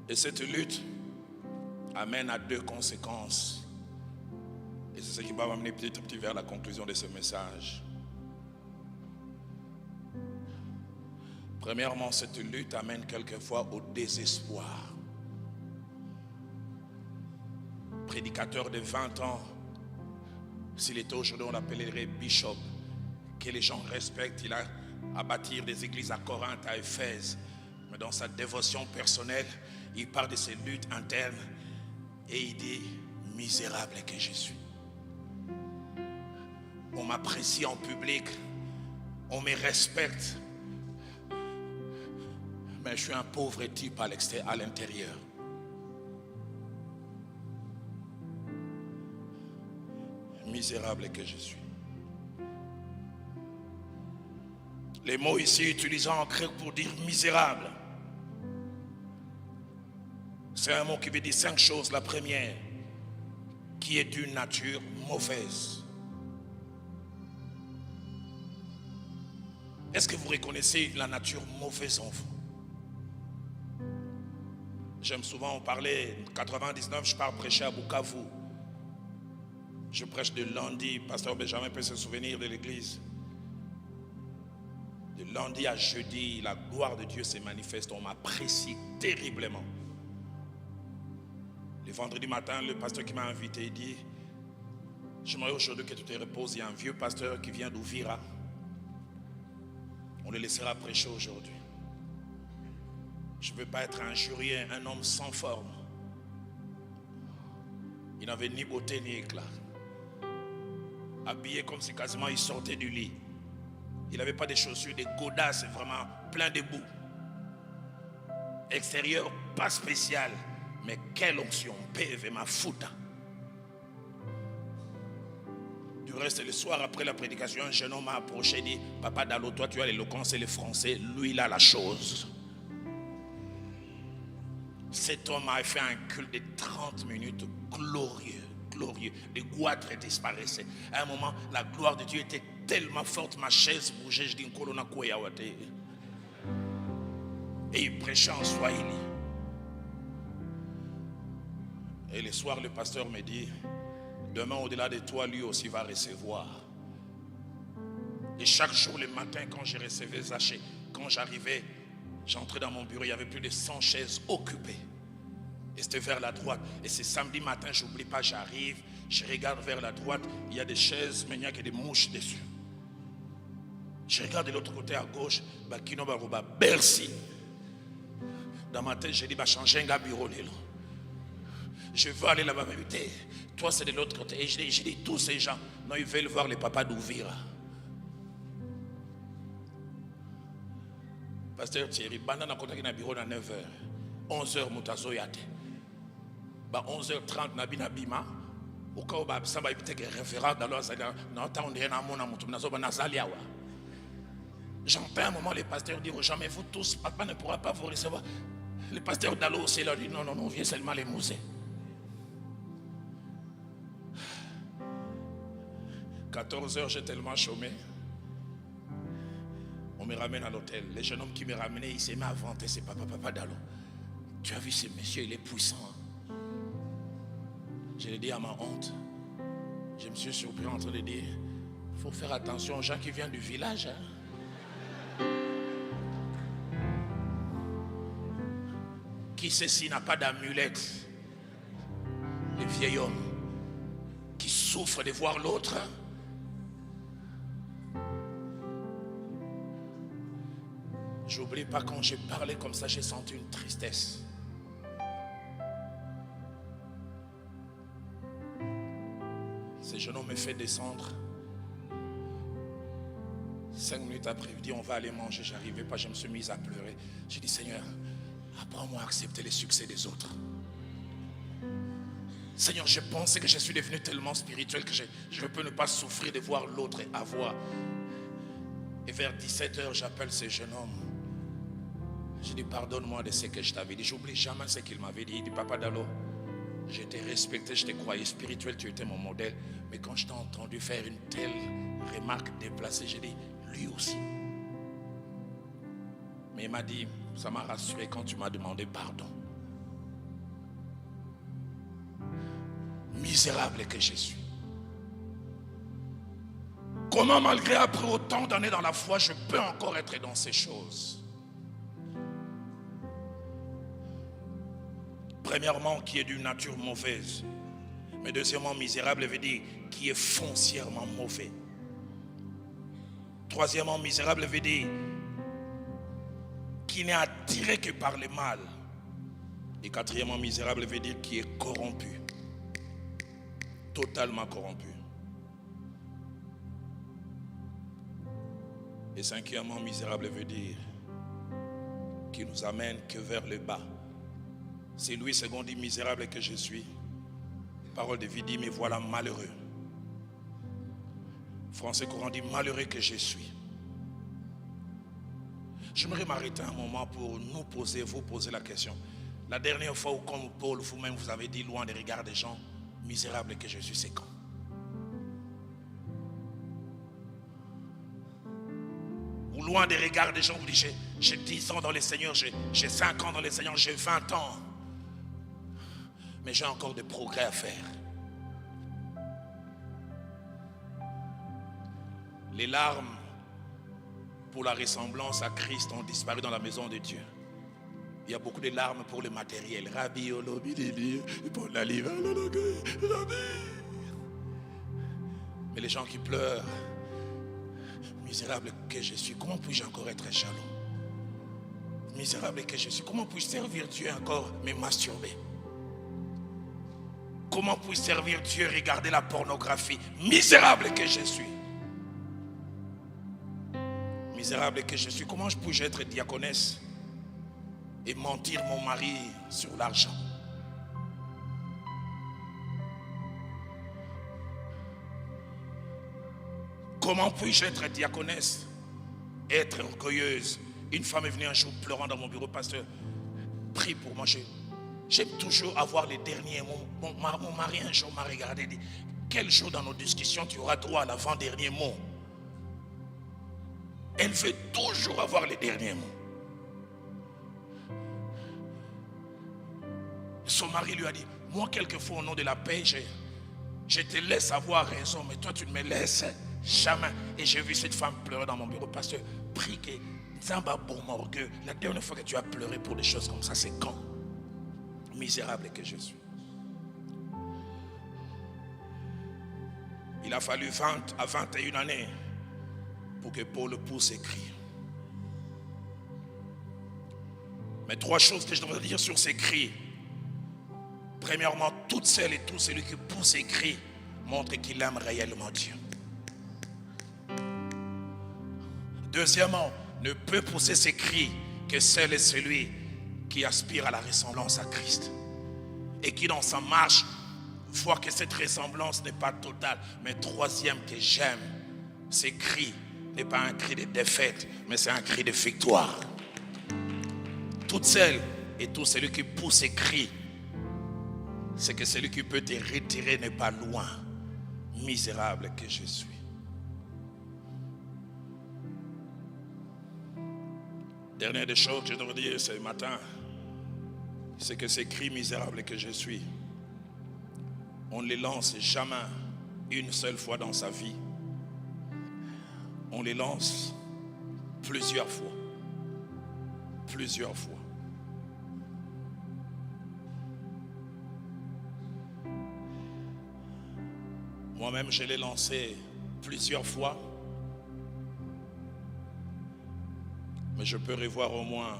Et cette lutte amène à 2 conséquences. Et c'est ce qui va m'amener petit à petit vers la conclusion de ce message. Premièrement, cette lutte amène quelquefois au désespoir. Prédicateur de 20 ans, S'il était aujourd'hui, on l'appellerait bishop, que les gens respectent. Il a à bâtir des églises à Corinthe, à Éphèse. Mais dans sa dévotion personnelle, il parle de ses luttes internes et il dit, misérable que je suis. On m'apprécie en public, on me respecte, mais je suis un pauvre type à l'intérieur. Misérable que je suis. Les mots ici utilisés en grec pour dire misérable, c'est un mot qui veut dire 5 choses. La première, qui est d'une nature mauvaise. Est-ce que vous reconnaissez la nature mauvaise en vous? J'aime souvent en parler. En 99, je pars prêcher à Bukavu. Je prêche de lundi. Pasteur Benjamin peut se souvenir de l'église. De lundi à jeudi, la gloire de Dieu se manifeste. On m'apprécie terriblement. Le vendredi matin, le pasteur qui m'a invité, il dit, j'aimerais aujourd'hui que tu te reposes. Il y a un vieux pasteur qui vient d'Ouvira. On le laissera prêcher aujourd'hui. Je ne veux pas être injurieux, un homme sans forme. Il n'avait ni beauté ni éclat. Habillé comme si quasiment il sortait du lit. Il n'avait pas de chaussures, des godasses, vraiment plein de boue. Extérieur, pas spécial. Mais quelle onction, PV ma fouta. Du reste, le soir après la prédication, un jeune homme m'a approché et dit, Papa Dalo, toi tu as l'éloquence et le français, lui il a la chose. Cet homme a fait un culte de 30 minutes glorieux, glorieux. Les goitres disparaissaient. À un moment, la gloire de Dieu était tellement forte, ma chaise bougeait, je dis, et il prêchait en Swahili. Et le soir, le pasteur me dit, demain, au-delà de toi, lui aussi va recevoir. Et chaque jour, le matin, quand je recevais Zaché, quand j'arrivais, j'entrais dans mon bureau, il y avait plus de 100 chaises occupées. Et c'était vers la droite. Et c'est samedi matin, je n'oublie pas, j'arrive, je regarde vers la droite, il y a des chaises, mais il n'y a que des mouches dessus. Je regarde de l'autre côté à gauche, Bakino Baroba, Bercy. Dans ma tête, j'ai dit, changer un bureau. Je veux aller là-bas, mais toi c'est de l'autre côté. Et j'ai dit, tous ces gens, non, ils veulent voir les papas d'Ouvira. Pasteur Thierry, Banda n'a contacté un bureau à 9h. 11h, Moutazo Yate. 11h30, Nabina Bima. Au cas où ça va être référent dans l'ordre. J'entends un moment les pasteurs dire aux gens, mais vous tous, papa ne pourra pas vous recevoir. Le pasteur Dalo aussi leur dit, non, on vient seulement les musées. 14h, j'ai tellement chômé. On me ramène à l'hôtel. Le jeune homme qui me ramenait, il s'est mis à vanter. C'est papa Dalo. Tu as vu ce monsieur, il est puissant. Je l'ai dit à ma honte. Je me suis surpris en train de dire, il faut faire attention aux gens qui viennent du village. Qui ceci n'a pas d'amulette? Le vieil homme qui souffre de voir l'autre. J'oublie pas, quand j'ai parlé comme ça, j'ai senti une tristesse. Ce jeune homme me fait descendre. 5 minutes après, il dit, on va aller manger. J'arrivais pas, je me suis mise à pleurer. J'ai dit, Seigneur, apprends-moi à accepter les succès des autres. Seigneur, je pensais que je suis devenu tellement spirituel que je ne peux ne pas souffrir de voir l'autre avoir. Et vers 17h, j'appelle ce jeune homme. Je dis, pardonne-moi de ce que je t'avais dit. J'oublie jamais ce qu'il m'avait dit. Il dit, Papa Dalo, je t'ai respecté, je te croyais spirituel, tu étais mon modèle. Mais quand je t'ai entendu faire une telle remarque déplacée, j'ai dit, lui aussi. Mais il m'a dit, ça m'a rassuré quand tu m'as demandé pardon. Misérable que je suis. Comment, malgré après autant d'années dans la foi, je peux encore être dans ces choses? Premièrement, qui est d'une nature mauvaise. Mais deuxièmement, misérable veut dire qui est foncièrement mauvais. Troisièmement, misérable veut dire qui n'est attiré que par le mal. Et quatrièmement, misérable veut dire qui est corrompu. Totalement corrompu. Et cinquièmement, misérable veut dire qui nous amène que vers le bas. C'est Louis II dit misérable que je suis. Parole de vie dit mais voilà malheureux. Français courant dit malheureux que je suis. J'aimerais m'arrêter un moment pour nous poser, vous poser la question. La dernière fois où comme Paul, vous-même vous avez dit loin des regards des gens, misérable que je suis, c'est quand? Ou loin des regards des gens, vous dites j'ai 10 ans dans le Seigneur, j'ai 5 ans dans le Seigneur, j'ai 20 ans. Mais j'ai encore des progrès à faire. Les larmes pour la ressemblance à Christ ont disparu dans la maison de Dieu. Il y a beaucoup de larmes pour le matériel. Rabbi, mais les gens qui pleurent, misérable que je suis, comment puis-je encore être jaloux? Misérable que je suis, comment puis-je servir Dieu encore me masturber? Comment puis-je servir Dieu regarder la pornographie? Misérable que je suis. Misérable que je suis, comment puis-je être diaconesse et mentir mon mari sur l'argent? Comment puis-je être diaconesse, être orgueilleuse? Une femme est venue un jour pleurant dans mon bureau, pasteur, prie pour moi. J'aime toujours avoir les derniers mots. Mon mari un jour m'a regardé et dit, quel jour dans nos discussions tu auras droit à l'avant-dernier mot? Elle veut toujours avoir les derniers mots. Son mari lui a dit, moi quelquefois au nom de la paix, je te laisse avoir raison, mais toi tu ne me laisses jamais. Et j'ai vu cette femme pleurer dans mon bureau. Pasteur, prie que Zamba bon morgueux. La dernière fois que tu as pleuré pour des choses comme ça, c'est quand? Misérable que je suis. Il a fallu 20 à 21 années pour que Paul pousse ses cris. Mais 3 choses que je devrais dire sur ces cris. Premièrement, toutes celles et tous celui qui pousse ses cris montre qu'il aime réellement Dieu. Deuxièmement, ne peut pousser ses cris que seul est celui qui aspire à la ressemblance à Christ. Et qui dans sa marche voit que cette ressemblance n'est pas totale. Mais troisième que j'aime, ces cris n'est pas un cri de défaite, mais c'est un cri de victoire. Toutes celles et tout celui qui pousse ses cris, c'est que celui qui peut te retirer n'est pas loin. Misérable que je suis. Dernière des choses que je dois dire ce matin, c'est que ces cris misérables que je suis, on ne les lance jamais une seule fois dans sa vie. On les lance plusieurs fois. Plusieurs fois. Moi-même, je l'ai lancé plusieurs fois. Mais je peux revoir au moins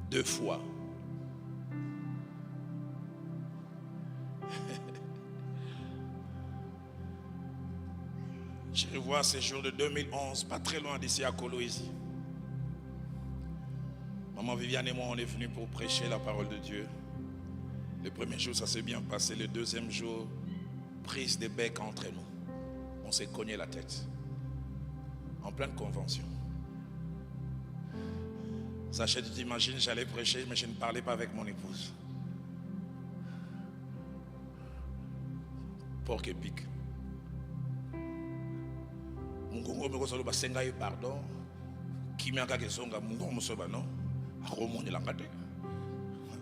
2 fois. Je revois ces jours de 2011, pas très loin d'ici à Coloésie. Maman Viviane et moi, on est venus pour prêcher la parole de Dieu. Le premier jour, ça s'est bien passé. Le deuxième jour, prise de bec entre nous. On s'est cogné la tête. En pleine convention. Sachez, tu t'imagines, j'allais prêcher, mais je ne parlais pas avec mon épouse. Porc et pique. Mungongo me kosalo basenga ye pardon. Qui m'a kake songa mungongo mosoba non. Akomoni langate.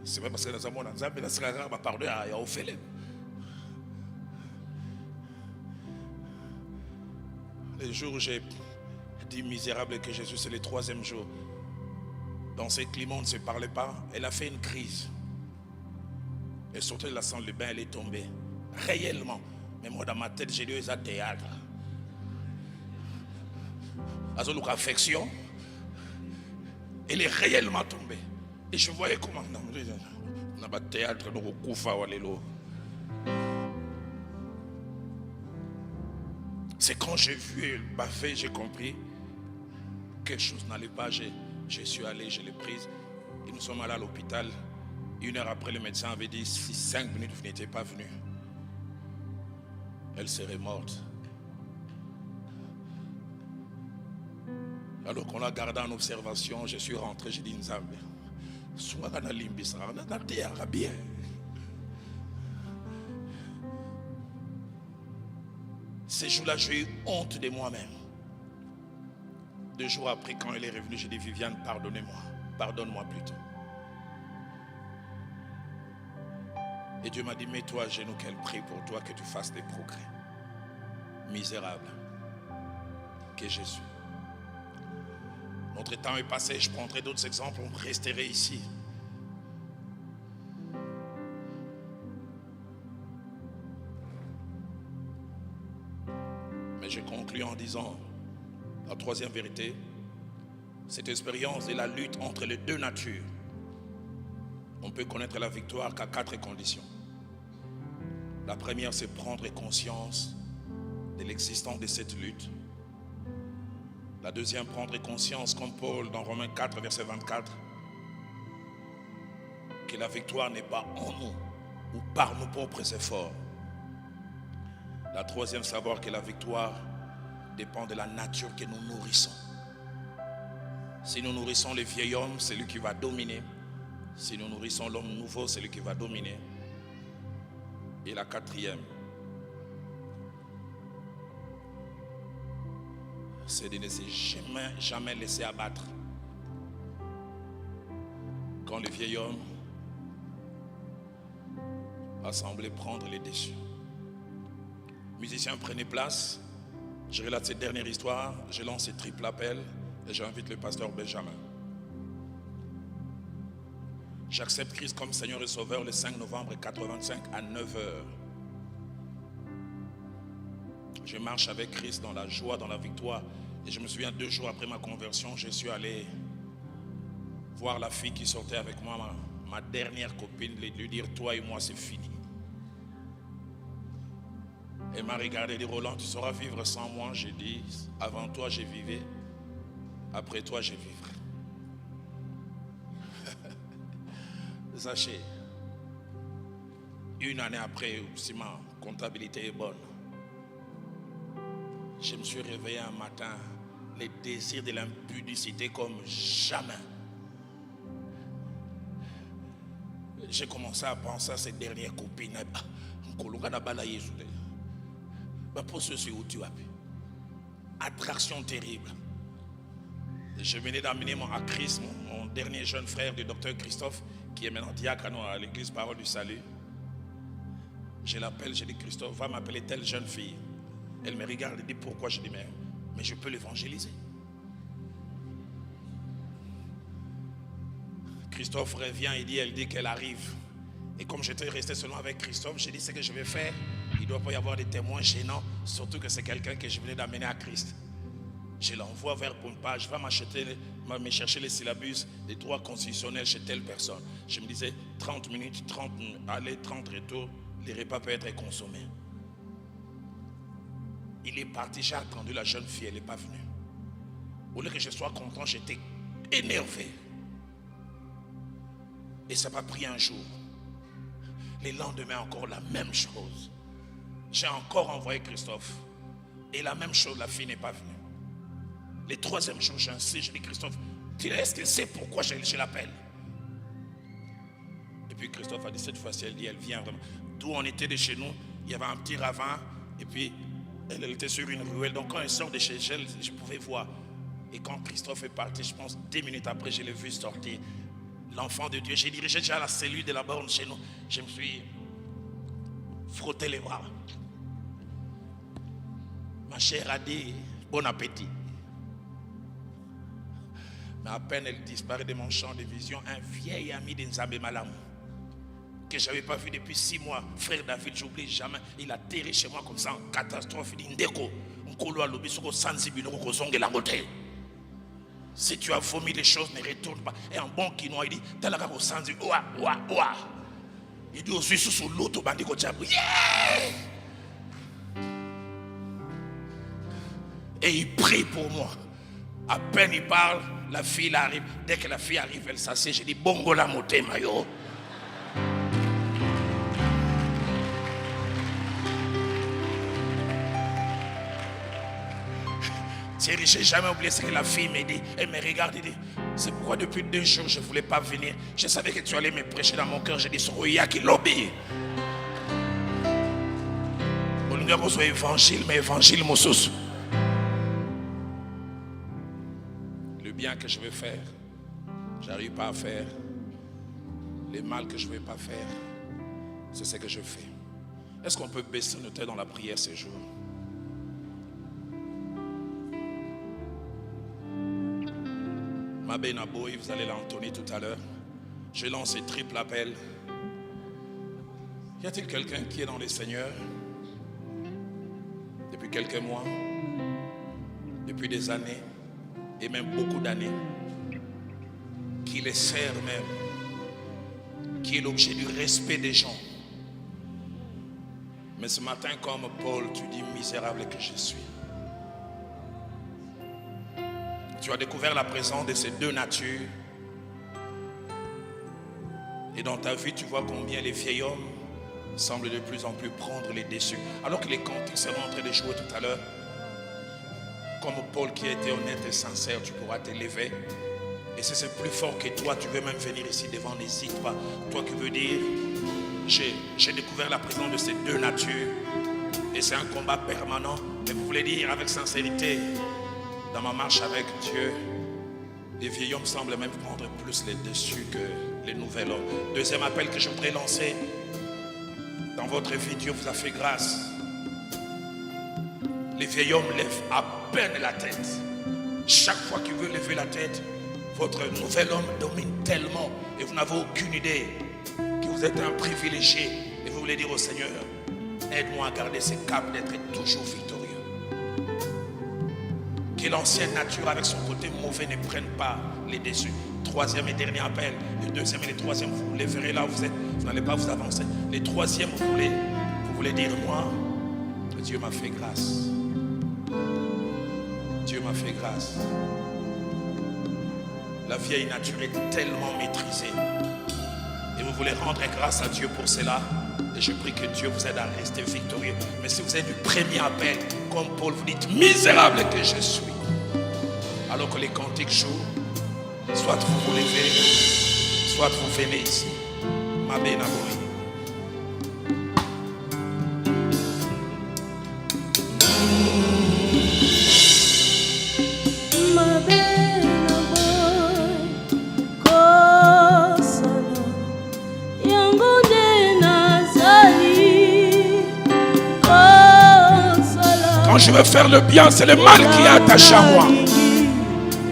C'est pas parce que nous avons un zambé la sera pardon ya ofele. Le jour où j'ai dit misérable que Jésus, c'est le 3e jour. Dans ce climat, on ne se parlait pas. Elle a fait une crise. Elle sortait de la salle de bain, elle est tombée. Réellement. Mais moi, dans ma tête, j'ai dit, c'est un théâtre. Azolouk affection. Elle est réellement tombée. Et je voyais comment. On a pas de théâtre, donc au Koufa ou à l'élo. C'est quand j'ai vu le bafé, j'ai compris que quelque chose n'allait pas. Je suis allé, je l'ai prise. Et nous sommes allés à l'hôpital. 1 heure après, le médecin avait dit, si 5 minutes vous n'étiez pas venu, elle serait morte. Alors qu'on l'a gardé en observation, je suis rentré, j'ai dit Nzambe, soit dans l'imbisa, dans la terre, bien. Ces jours-là, j'ai eu honte de moi-même. 2 jours après, quand elle est revenue, j'ai dit Viviane, pardonnez-moi, pardonne-moi plutôt. Et Dieu m'a dit, mets-toi à genoux qu'elle prie pour toi, que tu fasses des progrès. Misérable que je suis. Notre temps est passé, je prendrai d'autres exemples, on resterait ici. Mais je conclue en disant, la troisième vérité, cette expérience est la lutte entre les deux natures. On peut connaître la victoire qu'à 4 conditions. La première, c'est prendre conscience de l'existence de cette lutte. La deuxième, prendre conscience, comme Paul dans Romains 4, verset 24, que la victoire n'est pas en nous ou par nos propres efforts. La troisième, savoir que la victoire dépend de la nature que nous nourrissons. Si nous nourrissons le vieil homme, c'est lui qui va dominer. Si nous nourrissons l'homme nouveau, c'est lui qui va dominer. Et la quatrième, c'est de ne se jamais laisser abattre. Quand le vieil homme a semblé prendre les dessus. Musiciens, prenez place. Je relate cette dernière histoire. Je lance ce triple appel et j'invite le pasteur Benjamin. J'accepte Christ comme Seigneur et Sauveur le 5 novembre 85 à 9h. Je marche avec Christ dans la joie, dans la victoire. Et je me souviens 2 jours après ma conversion, je suis allé voir la fille qui sortait avec moi, ma dernière copine, lui dire, toi et moi c'est fini. Elle m'a regardé et dit, Roland, tu sauras vivre sans moi. J'ai dit, avant toi je vivais, après toi je vivrai. Sachez, 1 année après, si ma comptabilité est bonne, je me suis réveillé un matin, les désirs de l'impudicité comme jamais. J'ai commencé à penser à ces dernières copines. Attraction terrible. Je venais d'amener à Christ, mon dernier jeune frère du docteur Christophe, qui est maintenant diacre à l'église Parole du Salut. Je l'appelle, je dis, Christophe, va m'appeler telle jeune fille. Elle me regarde et dit, pourquoi? Je dis, mais je peux l'évangéliser. Christophe revient, elle dit qu'elle arrive. Et comme j'étais resté seulement avec Christophe, j'ai dit, ce que je vais faire, il ne doit pas y avoir des témoins gênants, surtout que c'est quelqu'un que je venais d'amener à Christ. Je l'envoie vers Pompage, va me chercher les syllabus des droits constitutionnels chez telle personne. Je me disais, 30 minutes, 30 aller, 30 retours, les repas peuvent être consommés. Il est parti, j'ai attendu la jeune fille, elle n'est pas venue. Au lieu que je sois content, j'étais énervé. Et ça m'a pris un jour. Les lendemains, encore la même chose. J'ai encore envoyé Christophe. Et la même chose, la fille n'est pas venue. Les 3e jour, j'insiste, je dis, Christophe, est-ce qu'elle sait pourquoi je l'appelle? Et puis Christophe a dit, cette fois-ci, elle dit, elle vient vraiment. D'où on était de chez nous, il y avait un petit ravin, et puis elle était sur une ruelle. Donc quand elle sort de chez elle, je pouvais voir. Et quand Christophe est parti, je pense 2 minutes après, je l'ai vu sortir. L'enfant de Dieu, j'ai dirigé déjà à la cellule de la borne chez nous. Je me suis frotté les bras. Ma chère a dit, bon appétit. Mais à peine elle disparaît de mon champ de vision, un vieil ami de Nzambe Malam que je n'avais pas vu depuis 6 mois. Frère David, j'oublie jamais. Il a atterri chez moi comme ça en catastrophe. Il dit, si tu as vomi, les choses ne retournent pas. Et en bon quinois, il dit, ouah, ouah, ouah. Il dit, aussi sous l'autre, et il prie pour moi. À peine il parle, la fille arrive. Dès que la fille arrive, elle s'assied. Je dis, bongo la moté, mayo. Thierry, je n'ai jamais oublié ce que la fille m'a dit. Elle me regarde et dit, c'est pourquoi depuis 2 jours je ne voulais pas venir. Je savais que tu allais me prêcher dans mon cœur. J'ai dit, Soroya qui lobby. On nous dit, évangile, mais évangile, moussos. Le bien que je veux faire, j'arrive pas à faire. Le mal que je ne veux pas faire, c'est ce que je fais. Est-ce qu'on peut baisser notre tête dans la prière ces jours? Mabé Naboui, vous allez l'entonner tout à l'heure. Je lance un triple appel. Y a-t-il quelqu'un qui est dans le Seigneur depuis quelques mois, depuis des années, et même beaucoup d'années, qui les sert même, qui est l'objet du respect des gens? Mais ce matin, comme Paul, tu dis misérable que je suis. Tu as découvert la présence de ces 2 natures. Et dans ta vie, tu vois combien les vieils hommes semblent de plus en plus prendre les dessus. Alors que les cantiques seront en train de jouer tout à l'heure. Comme Paul qui a été honnête et sincère, tu pourras t'élever. Et si c'est plus fort que toi, tu veux même venir ici devant, n'hésite pas. Toi qui veux dire, j'ai découvert la présence de ces 2 natures. Et c'est un combat permanent. Mais vous voulez dire avec sincérité, dans ma marche avec Dieu, les vieils hommes semblent même prendre plus les dessus que les nouveaux hommes. Deuxième appel que je voudrais lancer. Dans votre vie, Dieu vous a fait grâce. Les vieils hommes lèvent à peine la tête. Chaque fois qu'il veut lever la tête, votre nouvel homme domine tellement et vous n'avez aucune idée que vous êtes un privilégié. Et vous voulez dire au Seigneur, aide-moi à garder ce cap d'être toujours victorieux. Que l'ancienne nature avec son côté mauvais ne prenne pas les dessus. Troisième et dernier appel. Le deuxième et le troisième, vous les verrez là où vous êtes. Vous n'allez pas vous avancer. Le troisième, vous voulez dire, moi, Dieu m'a fait grâce. Dieu m'a fait grâce. La vieille nature est tellement maîtrisée. Et vous voulez rendre grâce à Dieu pour cela. Et je prie que Dieu vous aide à rester victorieux. Mais si vous êtes du premier appel, comme Paul, vous dites misérable que je suis. Alors que les cantiques jouent, soit vous vous levez, soit vous venez ici. Mabé Naboui. Quand je veux faire le bien, c'est le mal qui est attaché à moi.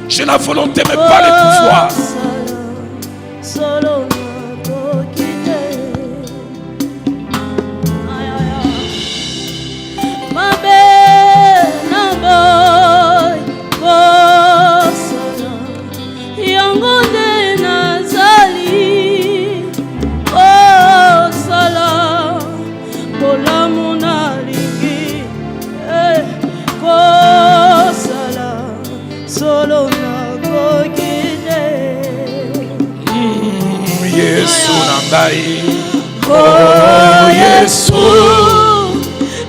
J'ai la volonté mais pas le pouvoir. Oh Yesu,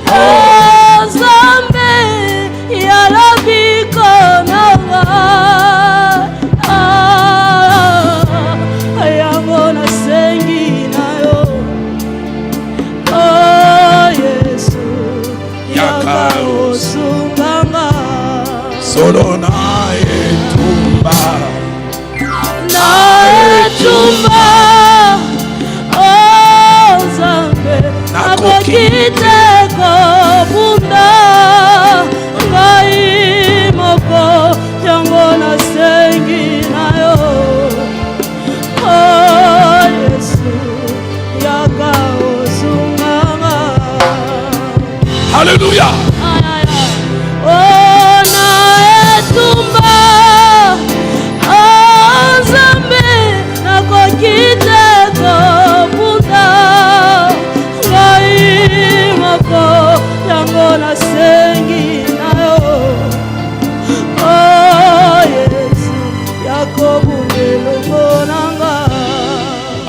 oh Zambe, yalabiko nawa, ayamona sengi nayo. Oh Yesu, yakao sunganga, solo na etumba, na etumba. Nakokiteko bunda ngai moko yango na sengi nayo. Oh Yesu ya Alléluia.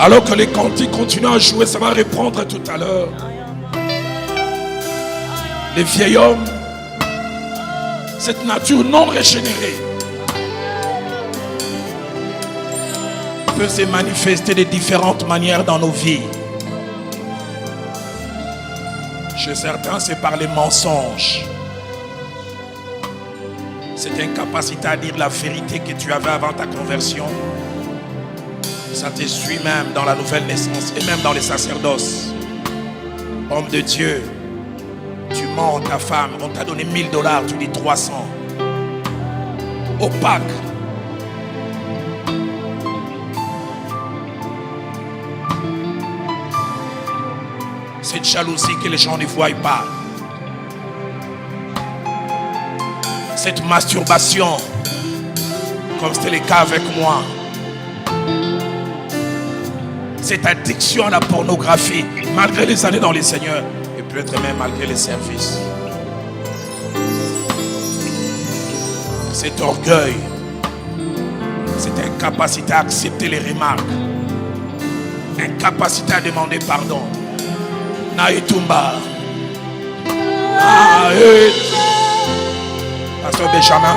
Alors que les cantiques continuent à jouer, ça va reprendre tout à l'heure. Les vieils hommes, cette nature non régénérée, peut se manifester de différentes manières dans nos vies. Chez certains, c'est par les mensonges. Cette incapacité à dire la vérité que tu avais avant ta conversion. Ça te suit même dans la nouvelle naissance et même dans les sacerdoces. Homme de Dieu, tu mens à ta femme, on t'a donné $1000, tu dis 300. Opaque. Cette jalousie que les gens ne voient pas. Cette masturbation, comme c'était le cas avec moi. Cette addiction à la pornographie, malgré les années dans les Seigneurs, et peut-être même malgré les services. Cet orgueil, cette incapacité à accepter les remarques, incapacité à demander pardon. Naïtumba. Pasteur Benjamin.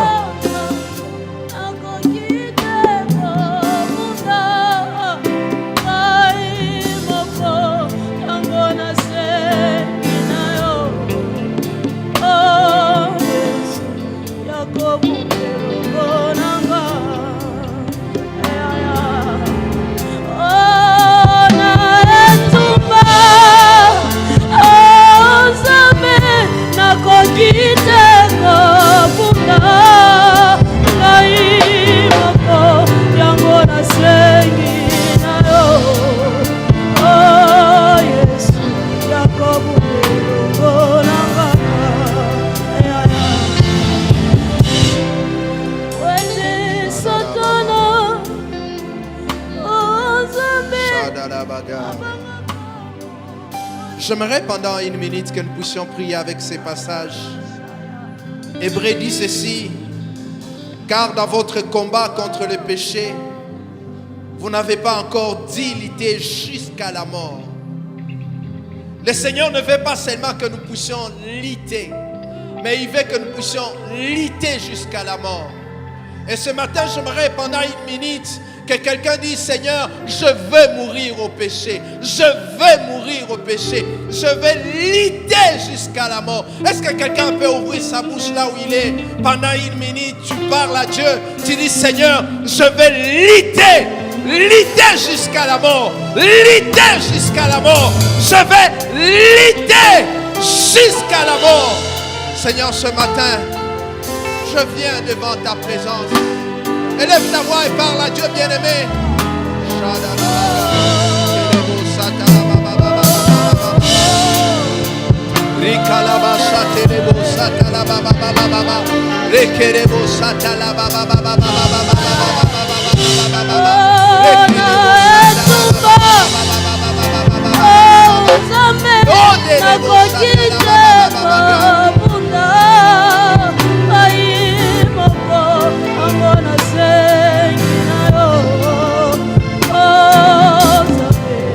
J'aimerais pendant une minute que nous puissions prier avec ces passages. Hébreux dit ceci: car dans votre combat contre le péché, vous n'avez pas encore dilité jusqu'à la mort. Le Seigneur ne veut pas seulement que nous puissions lutter, mais il veut que nous puissions lutter jusqu'à la mort. Et ce matin, j'aimerais pendant une minute que quelqu'un dise: Seigneur, je veux mourir au péché. Je veux mourir au péché. Je veux lutter jusqu'à la mort. Est-ce que quelqu'un peut ouvrir sa bouche là où il est? Pendant une minute, tu parles à Dieu. Tu dis: Seigneur, je veux lutter. Lutter jusqu'à la mort. Lutter jusqu'à la mort. Je vais lutter jusqu'à la mort. Seigneur, ce matin, je viens devant ta présence. Élève ta voix et parle à Dieu bien-aimé.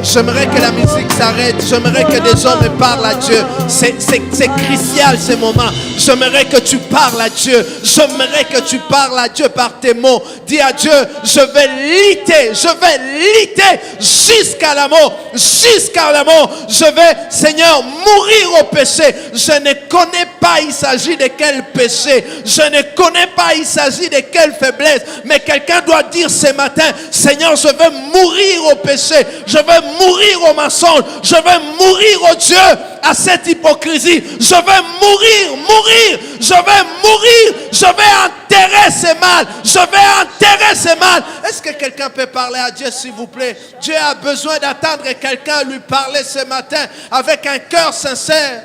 J'aimerais que la musique s'arrête. J'aimerais que des hommes parlent à Dieu. C'est crucial ce moment. J'aimerais que tu parles à Dieu. J'aimerais que tu parles à Dieu par tes mots. Dis à Dieu: je vais lutter. Je vais lutter jusqu'à la mort. Jusqu'à la mort. Je vais, Seigneur, mourir au péché. Je ne connais pas il s'agit de quel péché. Je ne connais pas il s'agit de quelle faiblesse. Mais quelqu'un doit dire ce matin: Seigneur, je veux mourir au péché. Je veux mourir au mensonge. Je veux mourir au Dieu, à cette hypocrisie. Je veux mourir. Je vais mourir. Je vais enterrer ce mal. Je vais enterrer ce mal. Est-ce que quelqu'un peut parler à Dieu, s'il vous plaît? Dieu a besoin d'attendre quelqu'un lui parler ce matin avec un cœur sincère.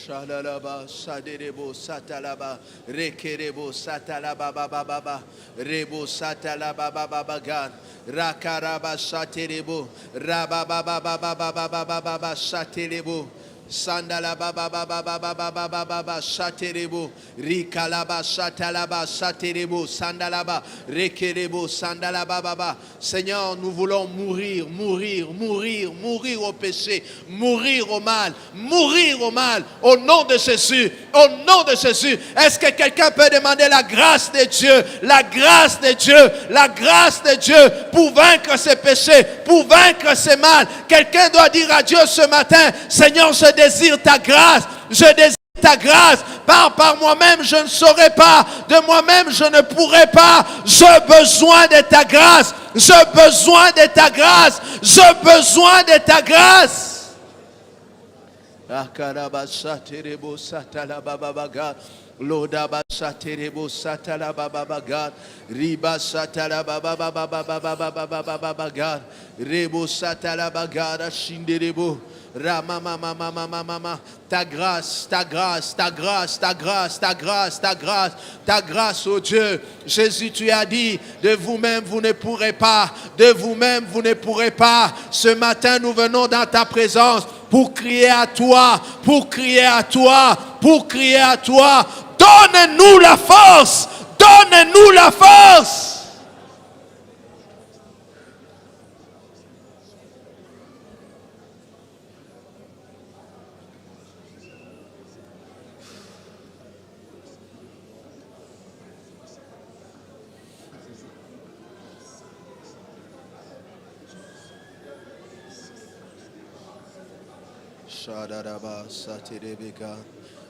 Shalalaba, Saderebo, Satalaba, Rekerebo, Satalaba, Baba, Rebo, Satalaba, Baba, God, Rakaraba, Saterebo, Rababa, Baba, Saterebo. Sandala baba baba baba baba baba saterebo rikalaba satalaba saterebo sandalaba rekerebo sandalaba baba. Seigneur, nous voulons mourir au péché, mourir au mal, au nom de Jésus, au nom de Jésus. Est-ce que quelqu'un peut demander la grâce de Dieu, la grâce de Dieu, la grâce de Dieu pour vaincre ses péchés, pour vaincre ses mal? Quelqu'un doit dire à Dieu ce matin: Seigneur, je désire ta grâce, je désire ta grâce. Par moi-même je ne saurais pas, de moi-même je ne pourrais pas. J'ai besoin de ta grâce, j'ai besoin de ta grâce, j'ai besoin de ta grâce. Lodaba saterebo satala baba bagad riba satala baba baba baba baba baba gad rebo satala bagada shinderebo rama mama ta grâce, ta grâce, ta grâce, ta grâce, ta grâce, ta grâce, ta grâce, oh Dieu. Jésus, tu as dit: de vous-même vous ne pourrez pas, de vous-même vous ne pourrez pas. Ce matin nous venons dans ta présence pour crier à toi, pour crier à toi, pour crier à toi. Donne-nous la force, donne-nous la force.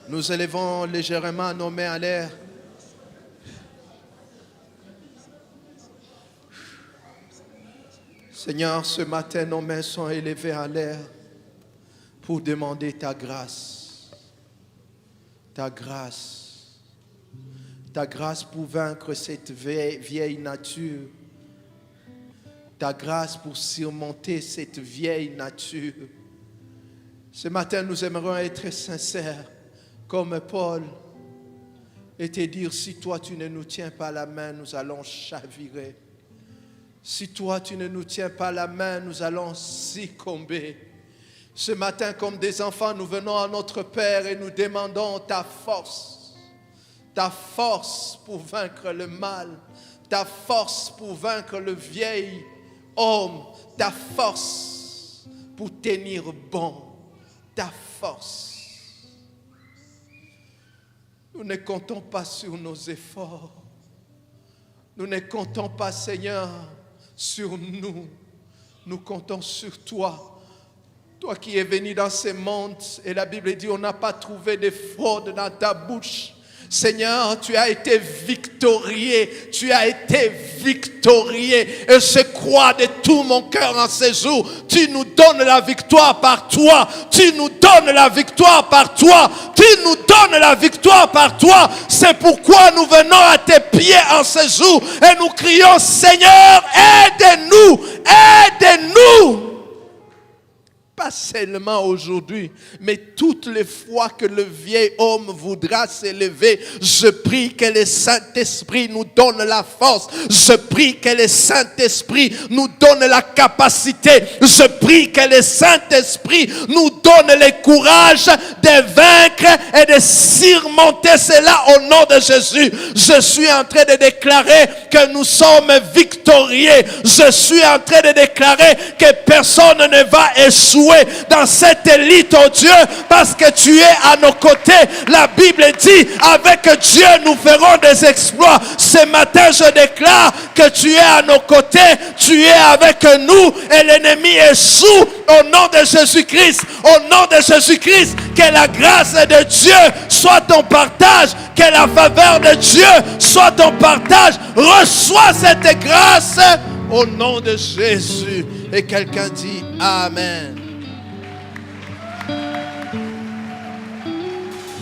Nous élevons légèrement nos mains à l'air. Seigneur, ce matin, nos mains sont élevées à l'air pour demander ta grâce. Ta grâce. Ta grâce pour vaincre cette vieille nature. Ta grâce pour surmonter cette vieille nature. Ce matin, nous aimerions être sincères, comme Paul, et te dire: si toi tu ne nous tiens pas la main, nous allons chavirer. Si toi tu ne nous tiens pas la main, nous allons succomber. Ce matin, comme des enfants, nous venons à notre Père et nous demandons ta force pour vaincre le mal, ta force pour vaincre le vieil homme, ta force pour tenir bon. Ta force. Nous ne comptons pas sur nos efforts. Nous ne comptons pas, Seigneur, sur nous. Nous comptons sur toi. Toi qui es venu dans ce monde, et la Bible dit: on n'a pas trouvé de fraude dans ta bouche. Seigneur, tu as été victorieux, tu as été victorieux, et je crois de tout mon cœur en ces jours, tu nous donnes la victoire par toi, tu nous donnes la victoire par toi, tu nous donnes la victoire par toi. C'est pourquoi nous venons à tes pieds en ces jours et nous crions: Seigneur, aide-nous, aide-nous. Pas seulement aujourd'hui, mais toutes les fois que le vieil homme voudra s'élever, je prie que le Saint-Esprit nous donne la force. Je prie que le Saint-Esprit nous donne la capacité. Je prie que le Saint-Esprit nous donne le courage de vaincre et de surmonter cela au nom de Jésus. Je suis en train de déclarer que nous sommes victorieux. Je suis en train de déclarer que personne ne va échouer dans cette élite, oh Dieu, parce que tu es à nos côtés. La Bible dit: avec Dieu nous ferons des exploits. Ce matin je déclare que tu es à nos côtés, tu es avec nous et l'ennemi échoue au nom de Jésus-Christ. Au nom de Jésus-Christ, que la grâce de Dieu soit ton partage, que la faveur de Dieu soit ton partage. Reçois cette grâce au nom de Jésus. Et quelqu'un dit Amen.